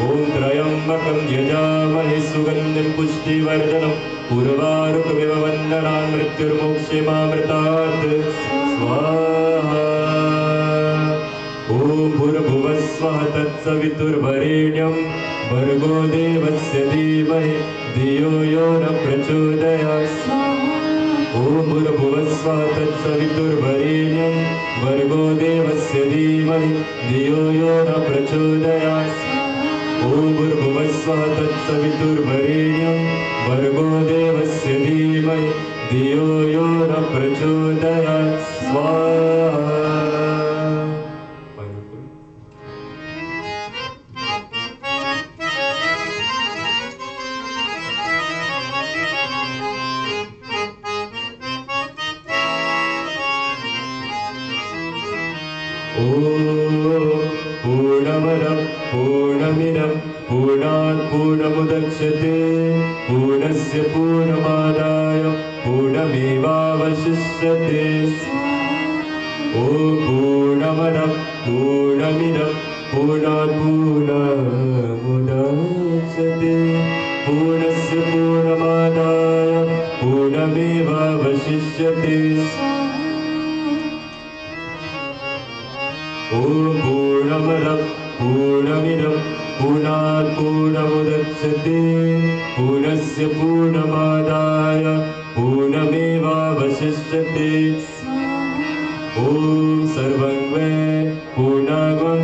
ॐ त्र्यम्बकं यजामहे सुगन्धिं पुष्टिवर्धनम् उर्वारुकमिव वन्दनान् मृत्युर्मोक्षमामृतात् स्वाहा ॐ भूर्भुवस्वः तत्सवितुर्वरेण्यं भर्गो देवस्य धीमहि धियो यो न प्रचोदयात् ॐ भूर्भुवस्वः तत्सवितुर्वरेण्यं भर्गो देवस्य धीमहि धियो यो न प्रचोदयात् ॐ भूर्भुवस्वः तत्सवितुर्वरेण्यं भर्गो देवस्य धीमहि धियो यो न प्रचोदयात् स्वाहा पूर्णमदं पूर्णमिदं पूर्णात् पूर्णमुदच्यते पूर्णस्य पूर्णमादाय पूर्णमेवावशिष्यते ॐ पूर्णमदं पूर्णमिदं पूर्णात् पूर्णमुदच्यते पूर्णस्य पूर्णमादाय पूर्णमेवावशिष्यते ॐ पूर्णमदं पूर्णमिदं पूर्णात् पूर्णमुदच्यते पूर्णस्य पूर्णमादाय पूर्णमेवावशिष्यते ॐ सर्वं वै पूर्णमं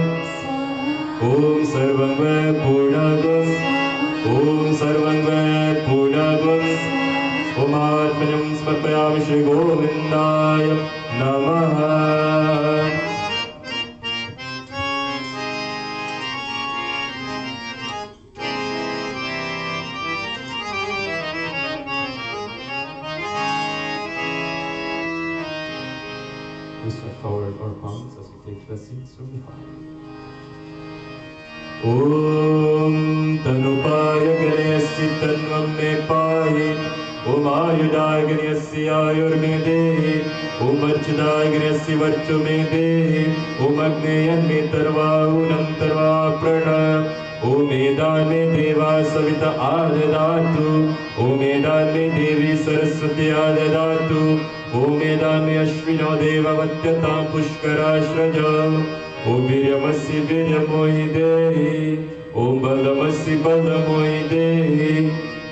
forward our palms as we take the seats from the fire. Om Tanupaya Ganayasya Tanvam Me Pahi Om Ayudaya Ganayasya Ayurme Dehi Om Varchudaya Ganayasya Varchu Me Dehi Om Agneyan Me Tarva Unam Tarva Prana Om Edan Me Deva Savita Adadatu Om Edan Me Devi Saraswati Adadatu Om Edan Me Ashvino Deva Vatyatam Pushkara Shraja Om Viryamasi Viryamohi Dehi Om Balamasi Balamohi Dehi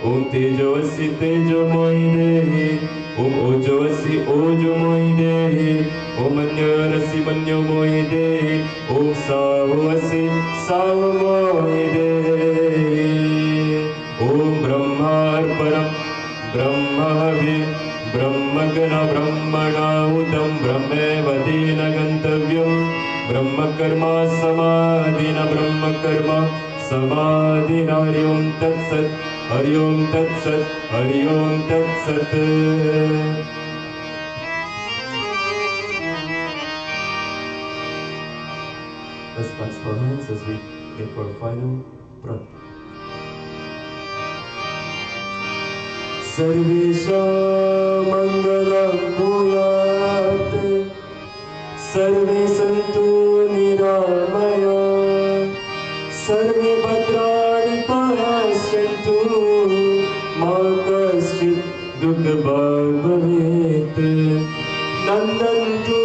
Om Tejavasi Tejamohi Dehi Om Ojavasi Ojamohi Dehi Om Manyarasi Manyamohi Dehi Om Savasi Savamohi Dehi Om Brahmarpanam Brahmavi Brahmagana Brahmanahutam Brahmevadina Gantavyam Brahma Karma Samadhina Brahma Karma Samadhina Hari Om Tat Sat Hari Om Tat Sat Hari Om Tat Sat. Let's clasp our hands as we make our final pran. Sarvesha Mangalam Bhuyat Sarve Santu Niramaya Sarve Bhadrani Pashyantu Ma Kaschit Dukha Bhavet Nandantu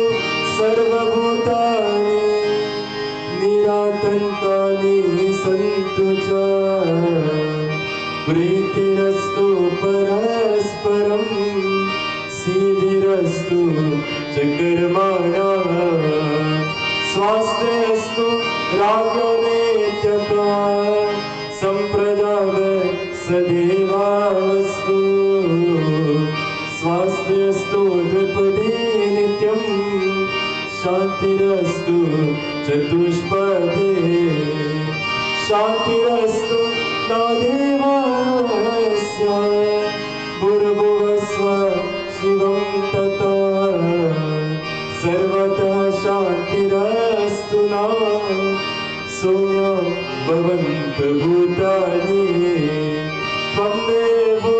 Sarva Bhutani Niratantani Santu Cha Pritirastu Parasparam Siddhirastu Chakarmana Swastyastu Raghunetaka Sampradava Sadevastu Swastyastu Dripadi Nityam Shantirastu Chatushpade Shantirastu Nadevasya Bhurabhuvasva Shivam Tata Sarvata Shantirastu Na Soya Bhavanta Bhutani Tvamevo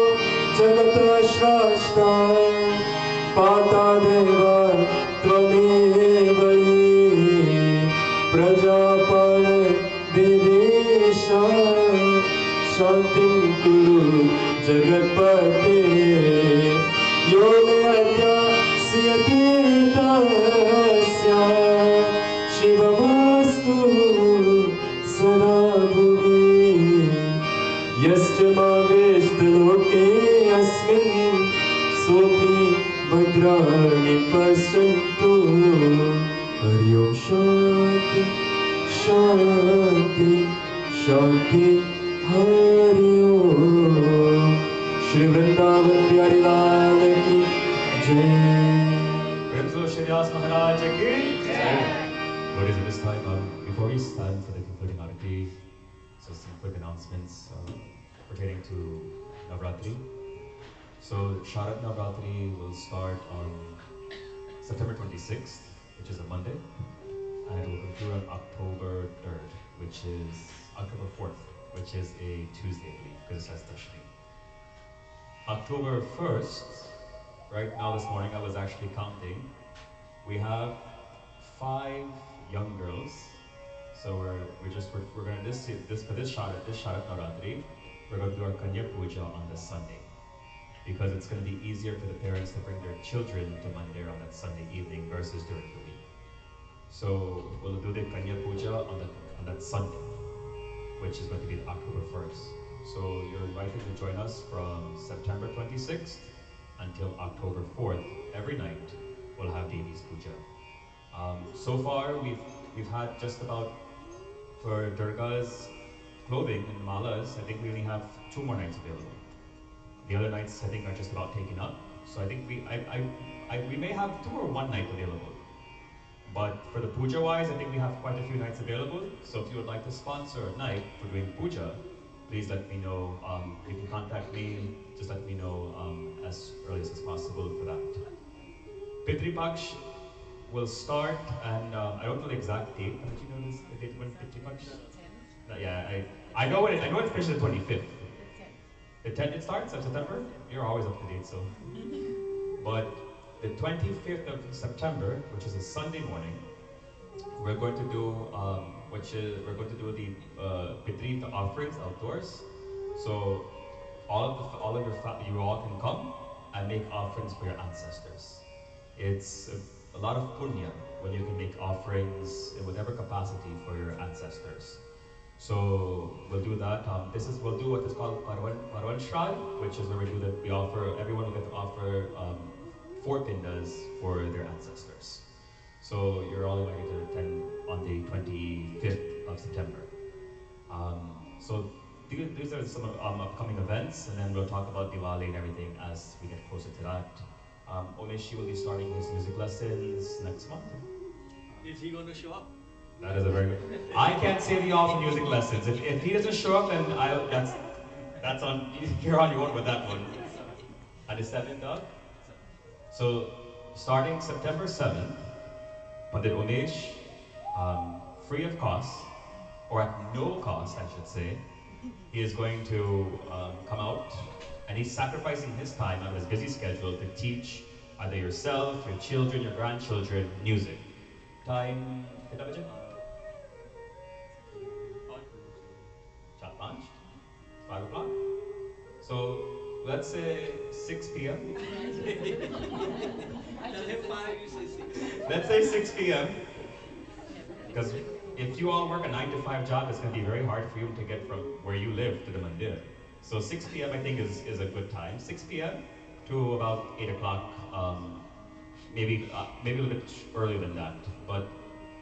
Jagata Shrashta Pata Deva Tvamevai Prajapala Devesha Shantim Kuru Jagatpate Yogyatya Siyatidasya Shivamastu Sarabhuvi Yascha Maveshtaloke Asmin Sopi Bhadrani Pasyantu Hari Om Shanti Shanti Shanti Hari Om Shri Vrindavan Bihari Lal Ki Jai. Prince Shri Das Maharaj Ki Jai. Lord, at this time, before we stand for the concluding arati, so some quick announcements pertaining to Navratri. So Sharad Navratri will start on September 26th, which is a Monday, and it will conclude on October 3rd, which is October 4th, which is a Tuesday, I believe, because it says Dashmi. October 1st, right now this morning I was actually counting, we have 5 young girls. So we're going to for this Sharad Navratri, we're going to do our Kanya Puja on this Sunday, because it's going to be easier for the parents to bring their children to Mandir on that Sunday evening versus during the week. So we'll do the Kanya Puja on that Sunday, which is going to be October 1st. So you're invited to join us from September 26th until October 4th. Every night we'll have Devi's Puja. So far we've had just about, for Durga's clothing and malas, I think we only have 2 more nights available. The other nights I think are just about taken up. So I think we may have 2 or 1 night available. But for the puja wise, I think we have quite a few nights available. So if you would like to sponsor a night for doing puja, please let me know. You can contact me, just let me know as early as possible for that. Pitri Paksh will start, and I don't know the exact date. But you know this, the date when pretty much? Yeah, I know I know it finishes the 25th. The 10th it starts of September. You're always up to date, so. But the 25th of September, which is a Sunday morning, we're going to do we're going to do the Pitri offerings outdoors. So all of you all can come and make offerings for your ancestors. It's a lot of punya when you can make offerings in whatever capacity for your ancestors. So we'll do that. We'll do what is called Parwan Shraddh, which is where we offer, everyone will get to offer 4 pindas for their ancestors. So you're all invited to attend on the 25th of September. So these are some upcoming events, and then we'll talk about Diwali and everything as we get closer to that. Omeshi will be starting his music lessons next month. Is he going to show up? That is a very good. I can't save you all from music lessons. If he doesn't show up, then that's on. You're on your own with that one. And the 7th of. So starting September 7th, Pandit Umesh, free of cost, or at no cost, I should say, he is going to come out, and he's sacrificing his time out of his busy schedule to teach either yourself, your children, your grandchildren, music. Time, kita baca? Chat lunch? 5 o'clock? So let's say 6 p.m. Tell him 5, you say 6. Let's say 6 p.m. Because if you all work a 9 to 5 job, it's going to be very hard for you to get from where you live to the mandir. So 6 p.m. I think is a good time. 6 p.m. to about 8 o'clock. Maybe a little bit earlier than that. But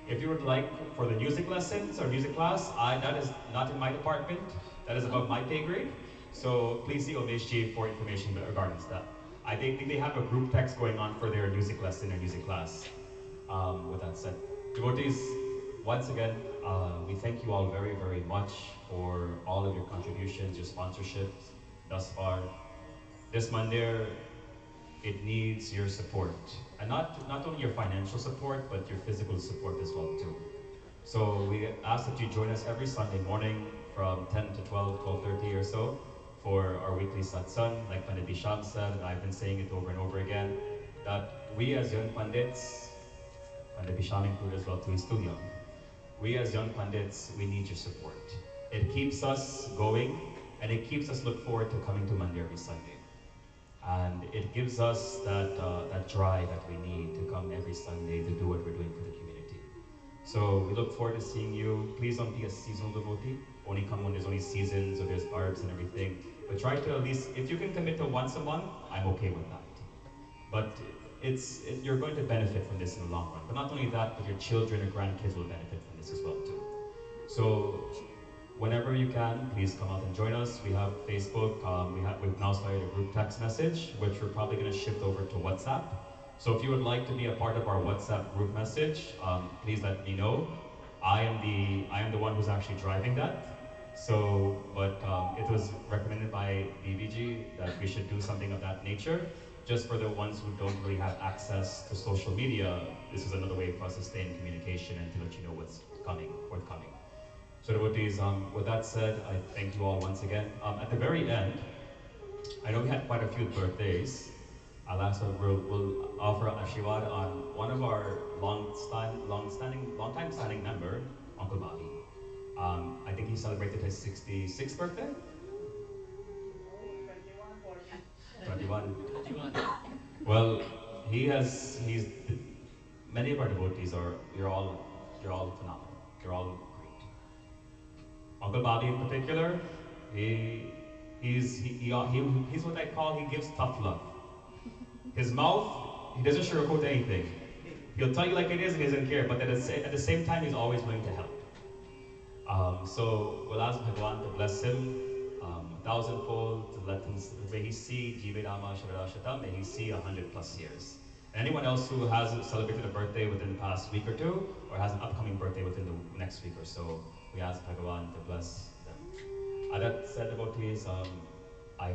if you would like for the music lessons or music class, that is not in my department. That is above my pay grade. So please see Omeshji for information regarding that. I think they have a group text going on for their music lesson or music class. With that said, devotees, once again, we thank you all very, very much for all of your contributions, your sponsorships thus far. This mandir, it needs your support. And not only your financial support, but your physical support as well too. So we ask that you join us every Sunday morning from 10 to 12:30 or so for our weekly satsang. Like Pandit Bhisham said, and I've been saying it over and over again, that we as young Pandits, Pandit Bhisham included as well too, he's still young. We as young Pandits, we need your support. It keeps us going, and it keeps us look forward to coming to Mandir every Sunday. And it gives us that drive that we need to come every Sunday to do what we're doing for the community. So we look forward to seeing you. Please don't be a seasonal devotee. Only come when there's only seasons or there's barbs and everything. But try to at least, if you can commit to once a month, I'm okay with that. But you're going to benefit from this in the long run. But not only that, but your children and grandkids will benefit from this as well too. So whenever you can, please come out and join us. We have Facebook. We've now started a group text message, which we're probably going to shift over to WhatsApp. So if you would like to be a part of our WhatsApp group message, please let me know. I am the one who's actually driving that. So, but it was recommended by BVG that we should do something of that nature. Just for the ones who don't really have access to social media, this is another way for us to stay in communication and to let you know what's forthcoming. So devotees, with that said, I thank you all once again. At the very end, I know we had quite a few birthdays. I'll ask we'll offer Ashirwad on one of our long-time standing member, Uncle Bobby. I think he celebrated his 66th birthday? 21. Well, many of our devotees you're all phenomenal. You're all great. Uncle Bobby in particular, he's what I call, he gives tough love. His mouth, he doesn't sugarcoat anything. He'll tell you like it is and he doesn't care, but at the same time, he's always willing to help. So we'll ask Bhagwan to bless him 1,000-fold, to let him, may he see Jivedama Sharadashatam, may he see 100+ years. And anyone else who has celebrated a birthday within the past week or two, or has an upcoming birthday within the next week or so, we ask Bhagwan to bless them. That said, devotees, I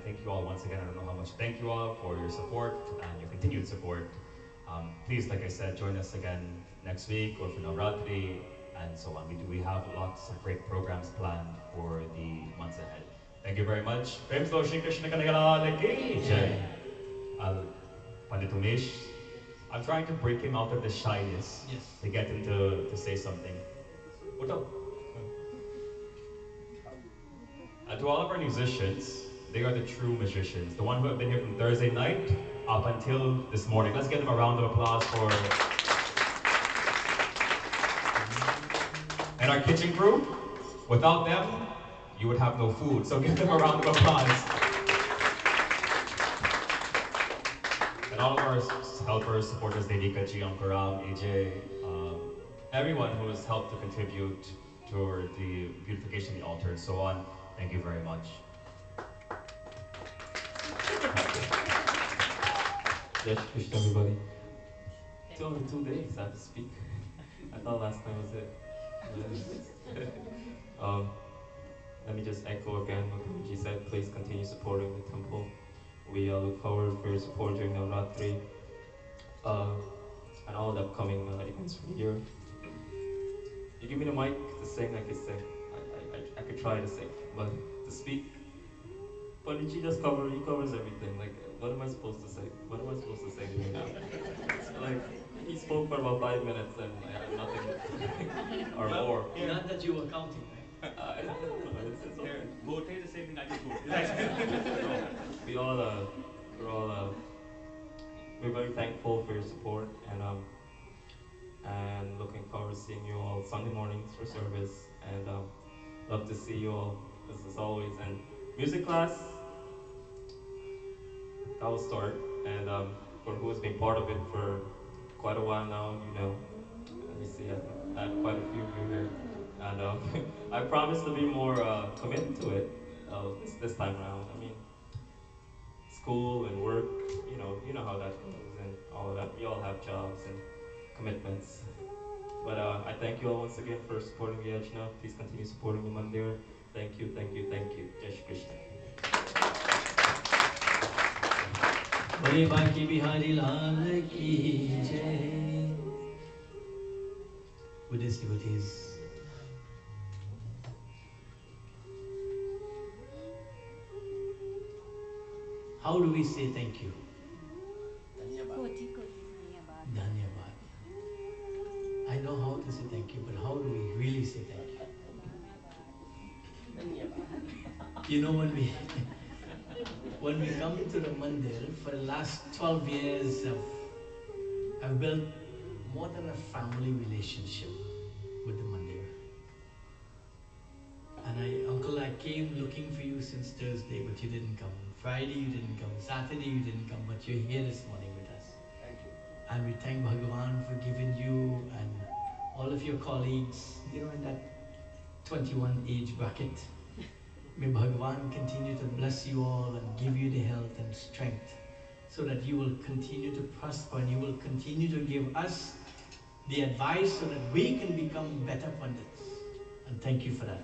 thank you all once again. I don't know how much. Thank you all for your support and your continued support. Please, like I said, join us again next week or for Navratri and so on. We have lots of great programs planned for the months ahead. Thank you very much. Prem to Shree Krishna Kanagala Ki Jai. Pandit Umesh, I'm trying to break him out of the shyness to get him to say something. What up? To all of our musicians, they are the true magicians. The ones who have been here from Thursday night up until this morning. Let's give them a round of applause for... And our kitchen crew, without them, you would have no food. So give them a round of applause. And all of our helpers, supporters, Dedika, Ji, Ankaram, AJ, everyone who has helped to contribute toward the beautification of the altar and so on. Thank you very much. Yes, Krishna, everybody. It's only 2 days I have to speak. I thought last time was it. Let me just echo again what Guruji said. Please continue supporting the temple. We look forward for your support during Navratri and all the upcoming events from here. You give me the mic to sing, I can sing. I could try to sing, but to speak, Panditji just he covers everything. Like, what am I supposed to say? What am I supposed to say to him now? So, like, he spoke for about 5 minutes and I have nothing or more. Not that you were counting, right? It's okay. Both say the same thing I just wrote. We're very thankful for your support and looking forward to seeing you all Sunday mornings for service and love to see you all as always. And music class, that will start, and for who has been part of it for quite a while now, you know. Let me see, I have quite a few of you here, and I promise to be more committed to it this time around. I mean, school and work, you know how that goes, and all of that. We all have jobs and commitments. But I thank you all once again for supporting the Yajna. Please continue supporting the Mandir. Thank you, thank you, thank you. Jai Shri Krishna. Bole Baki Bihari Lal Ki Jai. Buddhist devotees, how do we say thank you? Dhanyavad. I know how to say thank you, but how do we really say thank you? You know, when we come to the mandir, for the last 12 years, I've built more than a family relationship with the mandir. And Uncle, I came looking for you since Thursday, but you didn't come. Friday you didn't come. Saturday you didn't come, but you're here this morning with us. Thank you. And we thank Bhagavan for giving you and all of your colleagues, in that 21 age bracket. May Bhagavan continue to bless you all and give you the health and strength so that you will continue to prosper and you will continue to give us the advice so that we can become better pundits. And thank you for that.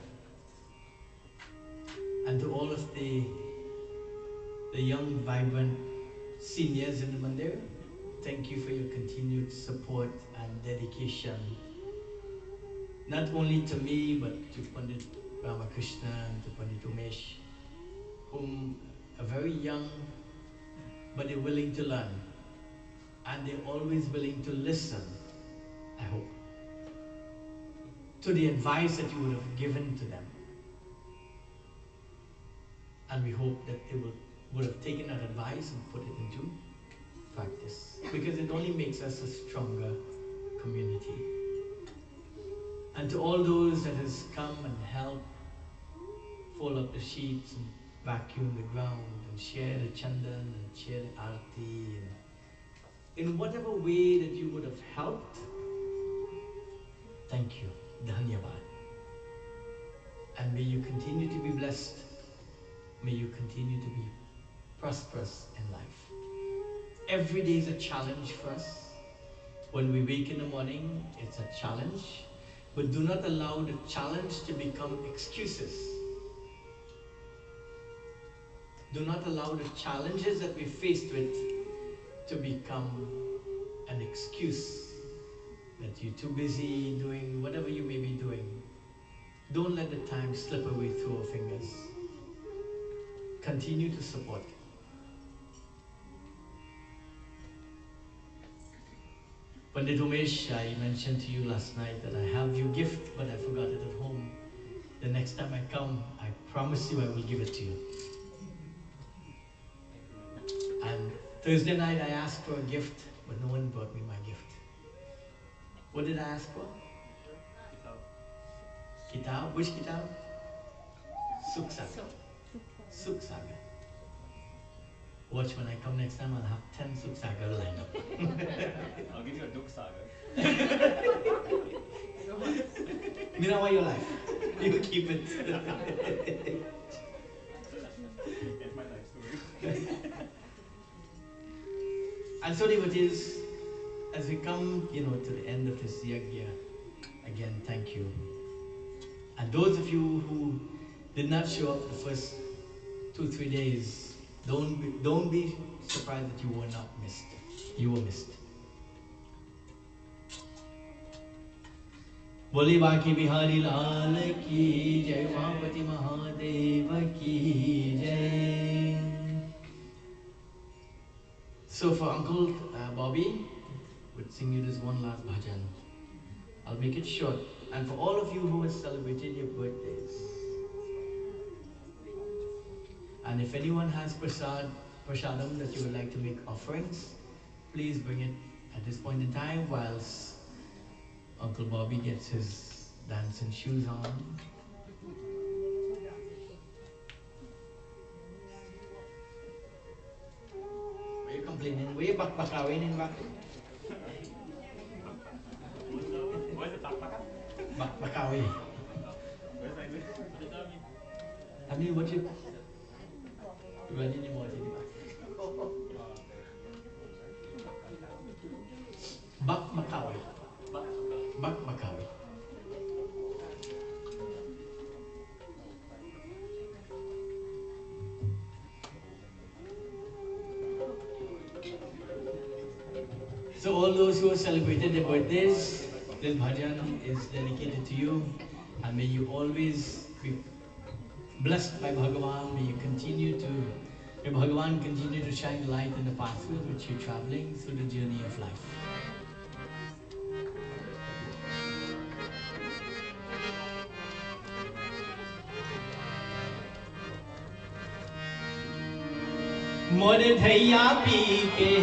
And to all of the young, vibrant seniors in the mandir, thank you for your continued support and dedication. Not only to me, but to Pandit Ramakrishna and to Pandit Umesh, whom are very young, but they're willing to learn. And they're always willing to listen, I hope, to the advice that you would have given to them. And we hope that they would have taken that advice and put it into practice, because it only makes us a stronger community. And to all those that has come and helped fold up the sheets and vacuum the ground and share the chandan and share the arti, and in whatever way that you would have helped, thank you, dhanyavad. And may you continue to be blessed. May you continue to be prosperous in life. Every day is a challenge for us. When we wake in the morning, it's a challenge. But do not allow the challenge to become excuses. Do not allow the challenges that we're faced with to become an excuse that you're too busy doing whatever you may be doing. Don't let the time slip away through our fingers. Continue to support. Pandit Umesh, I mentioned to you last night that I have your gift, but I forgot it at home. The next time I come, I promise you I will give it to you. And Thursday night I asked for a gift, but no one brought me my gift. What did I ask for? Kitab. Which kitab? Sukh Saga. Sukh Saga. Watch, when I come next time, I'll have 10 Sukh Saga lined up. I'll give you a Dukh Saga. Mirabai your life. You keep it. It's my life story. And so, devotees, as we come, to the end of this yajna, again, thank you. And those of you who did not show up the first 2-3 days, don't be surprised that you were not missed. You were missed. Boli Baki Bihari Lal ki jai, Mahapati Mahadeva ki jai. So for Uncle Bobby, would sing you this one last bhajan. I'll make it short. And for all of you who have celebrated your birthdays, and if anyone has prasadam that you would like to make offerings, please bring it at this point in time whilst Uncle Bobby gets his dancing shoes on. Were you complaining? Were you bakbakawin? Where's the Takpaka? Bakawi. Where's the exit? Hani, what you? Run anymore, Bakbakawi. Bakbakawi. So all those who have celebrated their birthdays, this bhajan is dedicated to you, and may you always be blessed by Bhagavan. May Bhagavan continue to shine light in the pathway which you're traveling through the journey of life. मोर धैया पी के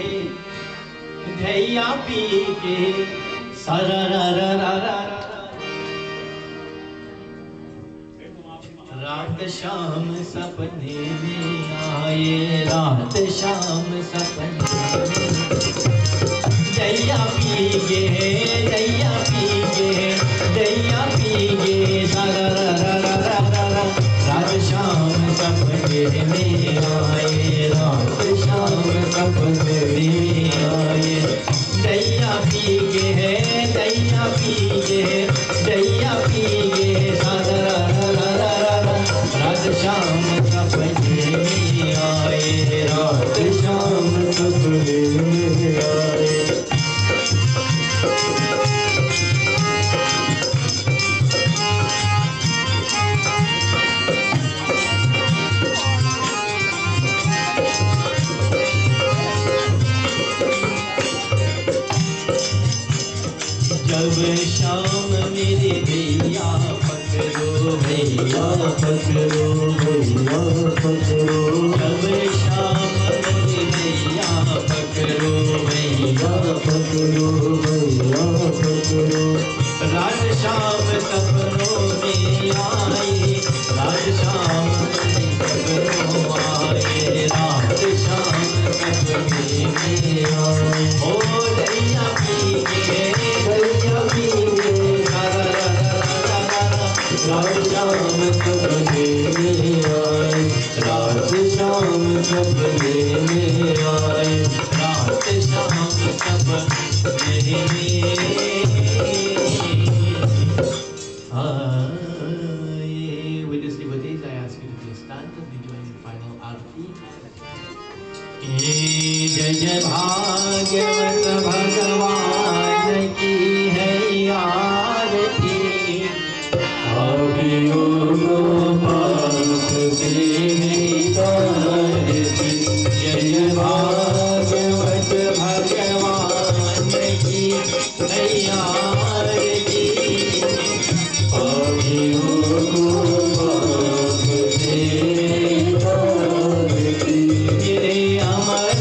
सारा रात शाम सपने में आए, रात शाम सपने में दैया पी गे सारा रात शाम सपने में आए, रात शाम सपने में आए। दैया पी गे सारा रात शाम सपने में आए, रात शाम सपने में आए। जब शाम मेरे भैया पकड़ो जब शाम मेरे भैया पकड़ो रात शाम सपनों में आए, रात शाम सपनों आए, रात शाम सपने में आए। ओ दैया पी गे रात शाम सपने में आए, रात शाम सपने में आए, रात शाम सपने में आए। With this devotees, I ask you to please stand and be doing the final arati. जय जय भागवत भगवान की है आरती। आभियो गोपाल से तारती। जय जय भागवत भगवान की है आरती। आभियो गोपाल से तारती। ये अमर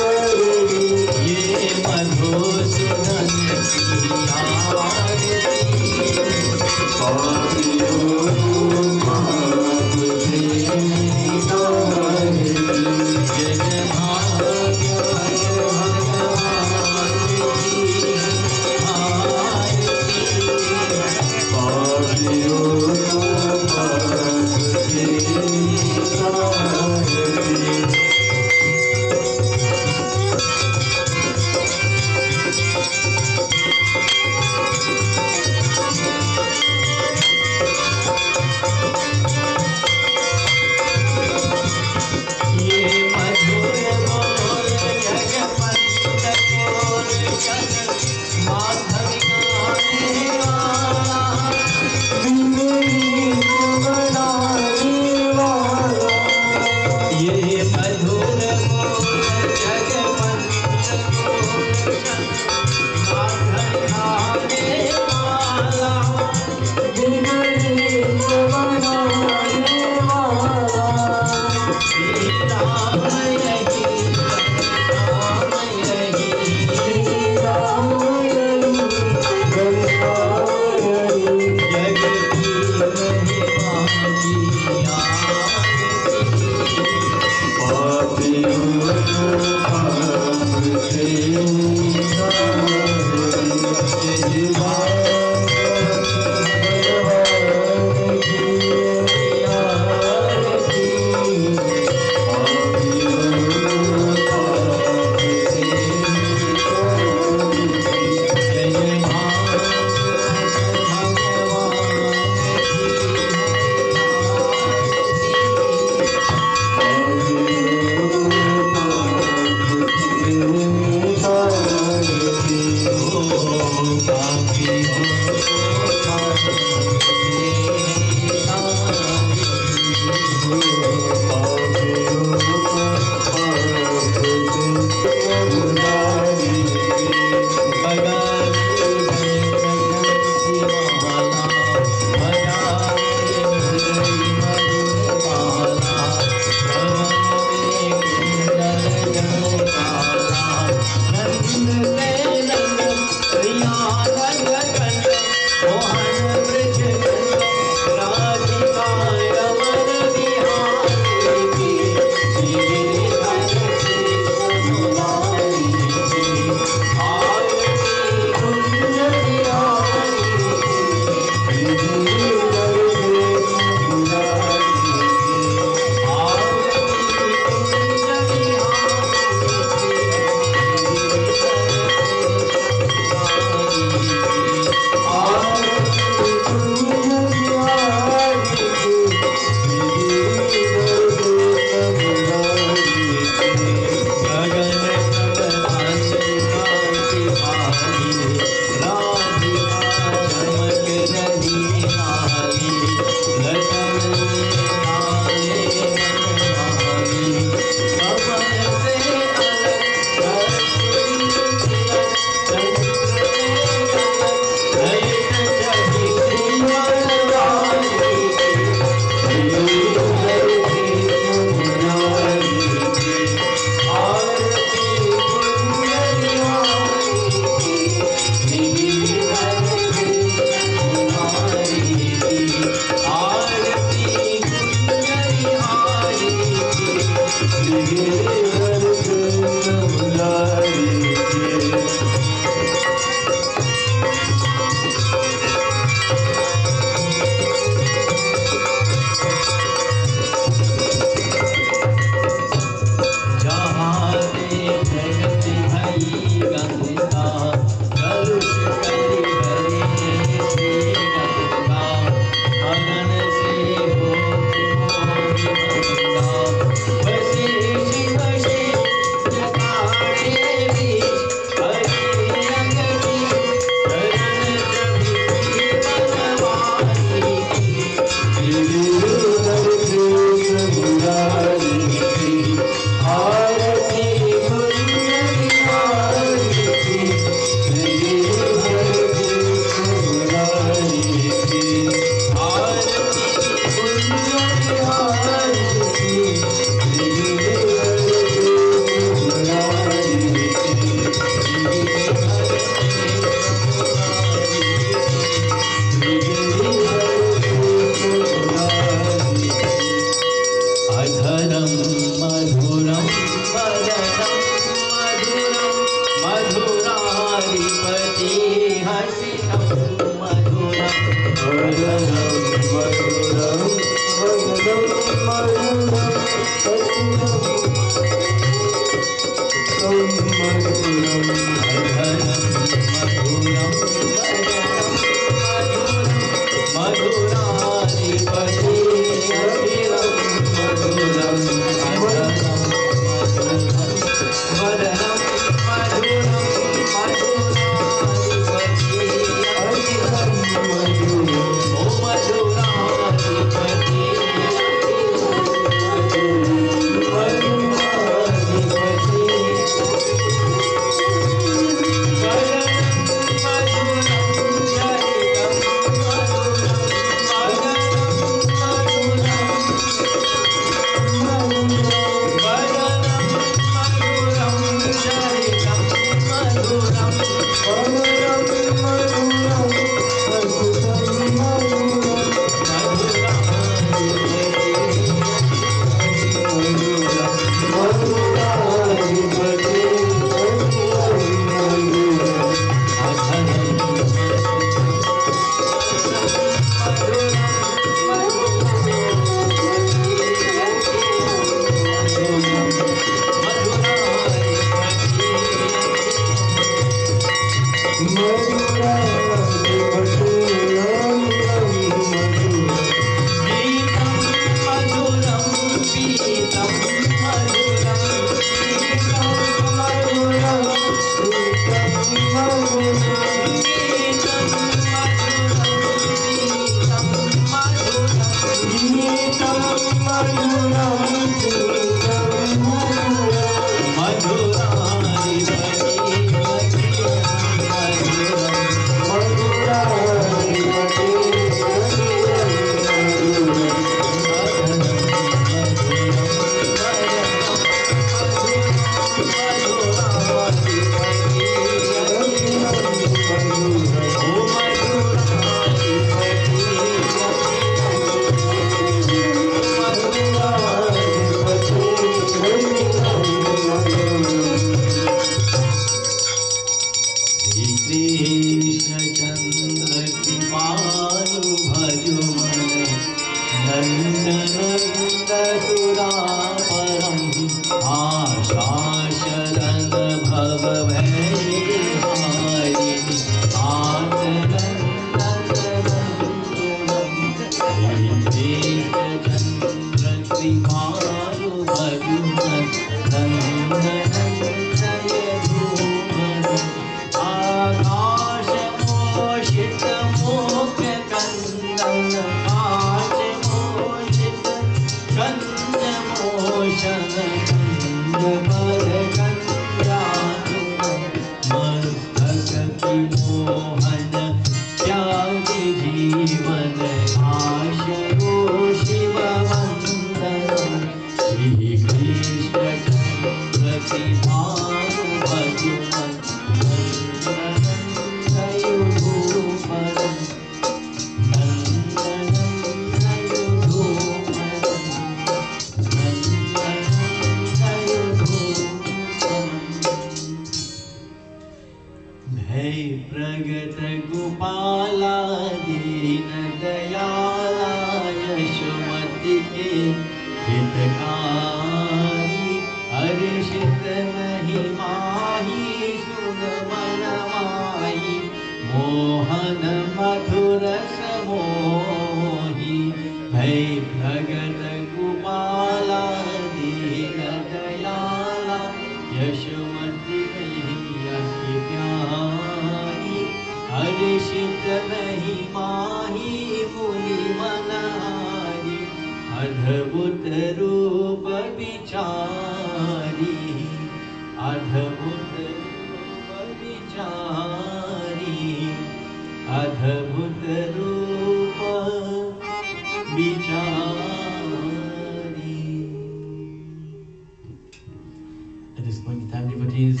At this point in time, devotees,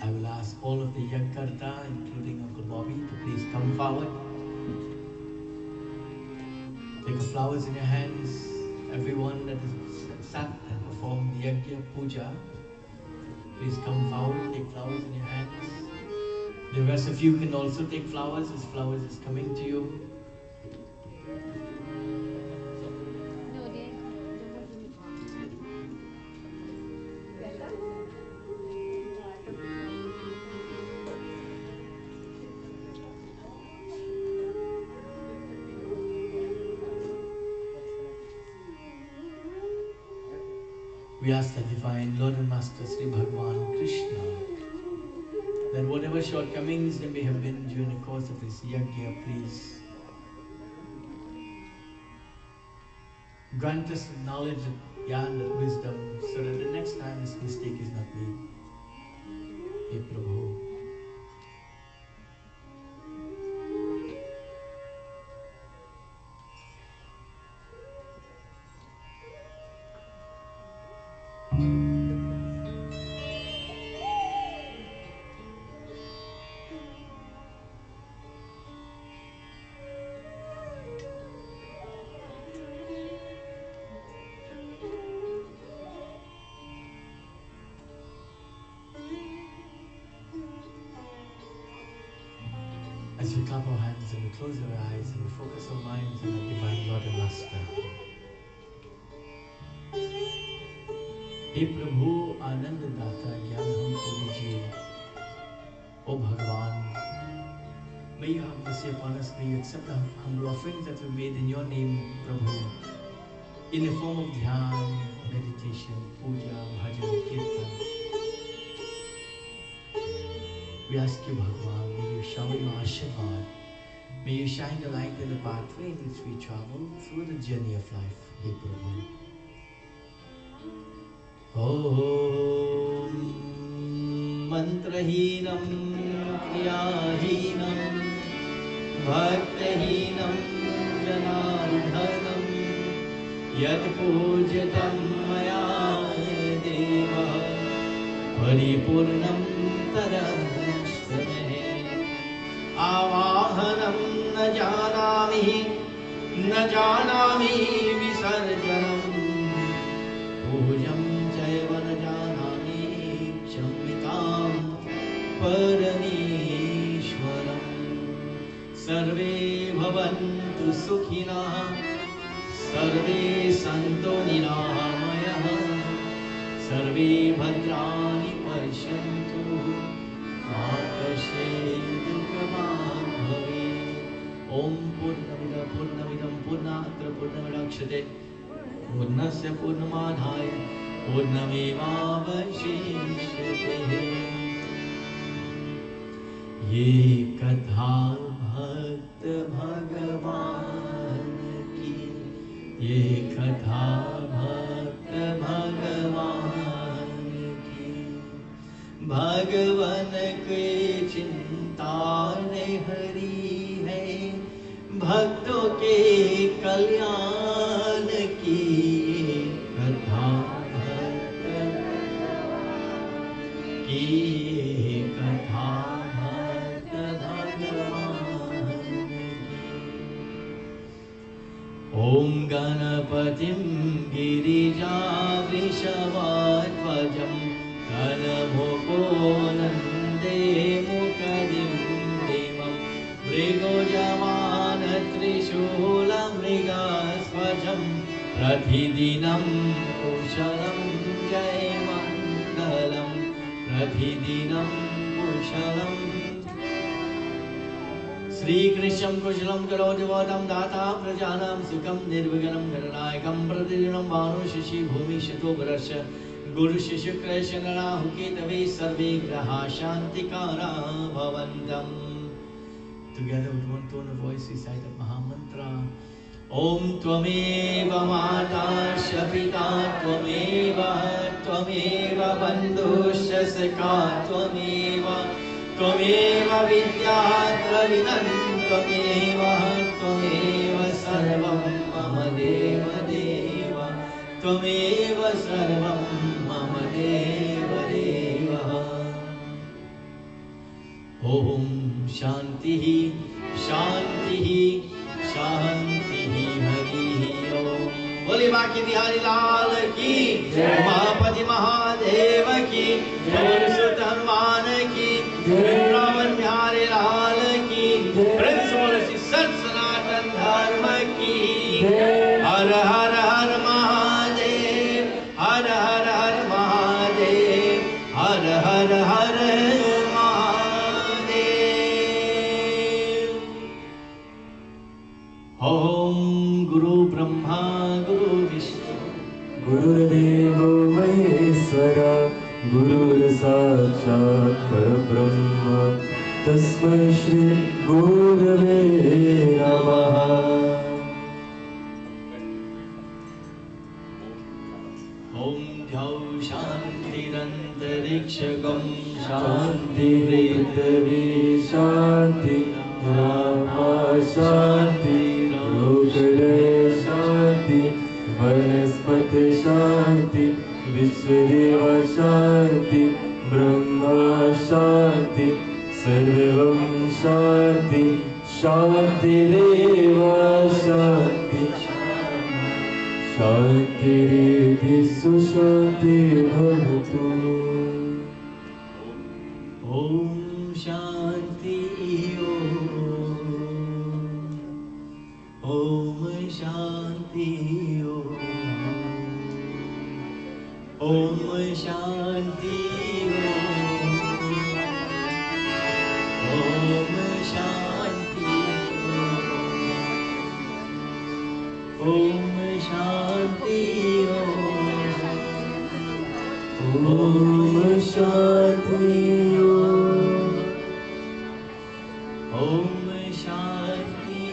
I will ask all of the young Katha, including Uncle Bobby, to please come forward. Take the flowers in your hands. Everyone that is sat and performed the Yajna Puja, please come forward, take flowers in your hands. The rest of you can also take flowers as flowers is coming to you. No, they We ask the Divine Lord and Master Sri Bhagwan Krishna that whatever shortcomings there may have been during the course of this yajna, please grant us knowledge, jnana, wisdom, so that the next time this mistake is not made. Hey Prabhu. As we clap our hands and we close our eyes and we focus our minds on the Divine Lord and Master. हे प्रभु आनंद दाता ज्ञान हमको दीजिए. O Bhagavan, may you have mercy upon us. May you accept the humble offerings that we made in your name, Prabhu, in the form of dhyan, meditation, puja, bhajan, kirtan. We ask you, Bhagavan, may you shower your Ashirvad. May you shine the light in the pathway in which we travel through the journey of life, Hey Prabhu. Om Mantrahinam Kriyahinam Bhaktahinam Janardhanam Yat Pujatam Maya Deva Paripurnam Tadashtame Avahanam Na janami Visarjanam Pujam Jaiva na janami Kshammitam Parameshwaram Sarve bhavantu sukhina Sarve santo niramaya Sarve bhadrani pasyantu Akashetu bhave Om Purnamidam Purnatra Purnamidakshate Purnasya Purnamadhaya Purnamevavashishyate. Ye Katha Bhakta Bhagavan ki Ye Katha Bhakta Bhagavan ki Bhagavan ke chinta ne hari hai भक्तों के कल्याण की कथा भक्त की कथा भक्त भगवान की. ओम गणपतिं गिरिजावृषभाध्वजं कनमुकोनन्दे मुखदिं देवं मृगोजमान त्रिशूलमृगस्वजं प्रतिदिनं कुशलं जयमङ्गलं प्रतिदिनं कुशलं. Shree Krishna कुशलं करोति वदं दाता प्रजानां सुखं निर्विघ्नं गणनायकं प्रतिदिनं भानु शशि भूमि शतो वर्ष गुरु शिशु कृष्ण राहुकेतवे सर्वे ग्रहा शान्तिकारा भवन्तम्. Together with one tone of voice, we recite the Mahamantra. Om Tvameva Matasya Pita Tvameva Bandhusya Sakha Tvameva Vidya Dravinam Tvameva Sarvam Mama Deva Deva Tvameva Sarvam Mama Deva Deva. Om Shanti Shanti Shanti Hari Om. Bole Baki Bihari Lal ki Mahapati Mahadev ki Bol Sut Hanuman ki Vrindavan Bihari Mahadev. Om Guru Brahma Guru Vishnu Gurudevo Maheshwara Gurur Sakshat Parabrahma Tasmai Shri Gurave Namaha. Om Dhyav Shantirantariksha Shanti Prithvi Shanti Rama Shanti Lokare Shanti Vanaspati Shanti Vishwadeva Shanti Brahma Shanti Sarvam Shanti Shanti Deva Shanti Shanti Riti Sushanti Bhavatu. Om Shanti Om Shanti Om Shanti Om Shanti Om Shanti Om Shanti Om Shanti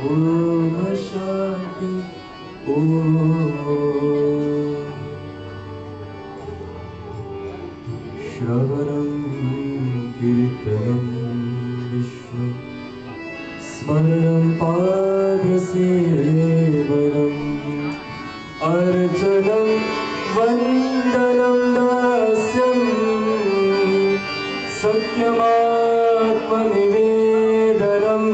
Om Shanti Om Shravanam Kirtanam Vishnu Smaranam Padasevanam Arjanam Vandanam Dasyam Sakyam Atma Nivedanam.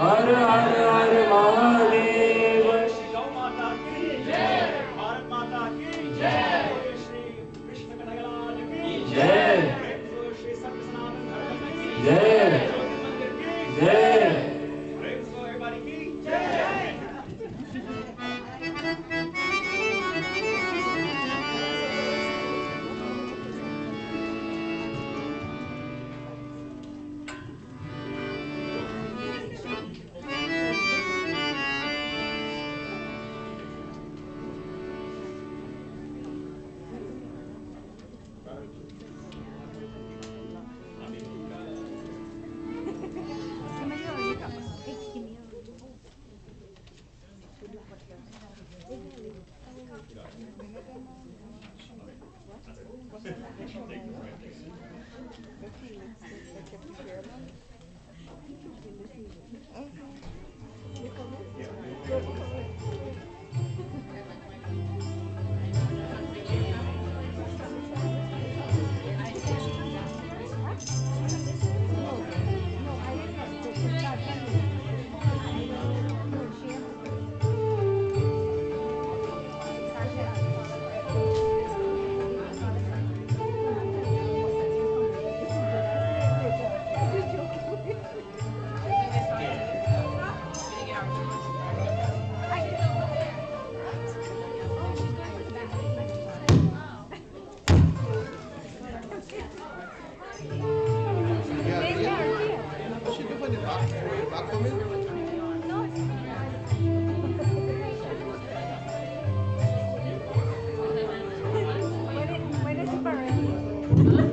Har Har Har Mahadev. Bharat माता की जय। श्री कृष्ण कन्हैया की जय। श्री सत्य सनातन धर्म की जय। मंदिर की जय। प्रेम सो everybody की जय। When is it ready?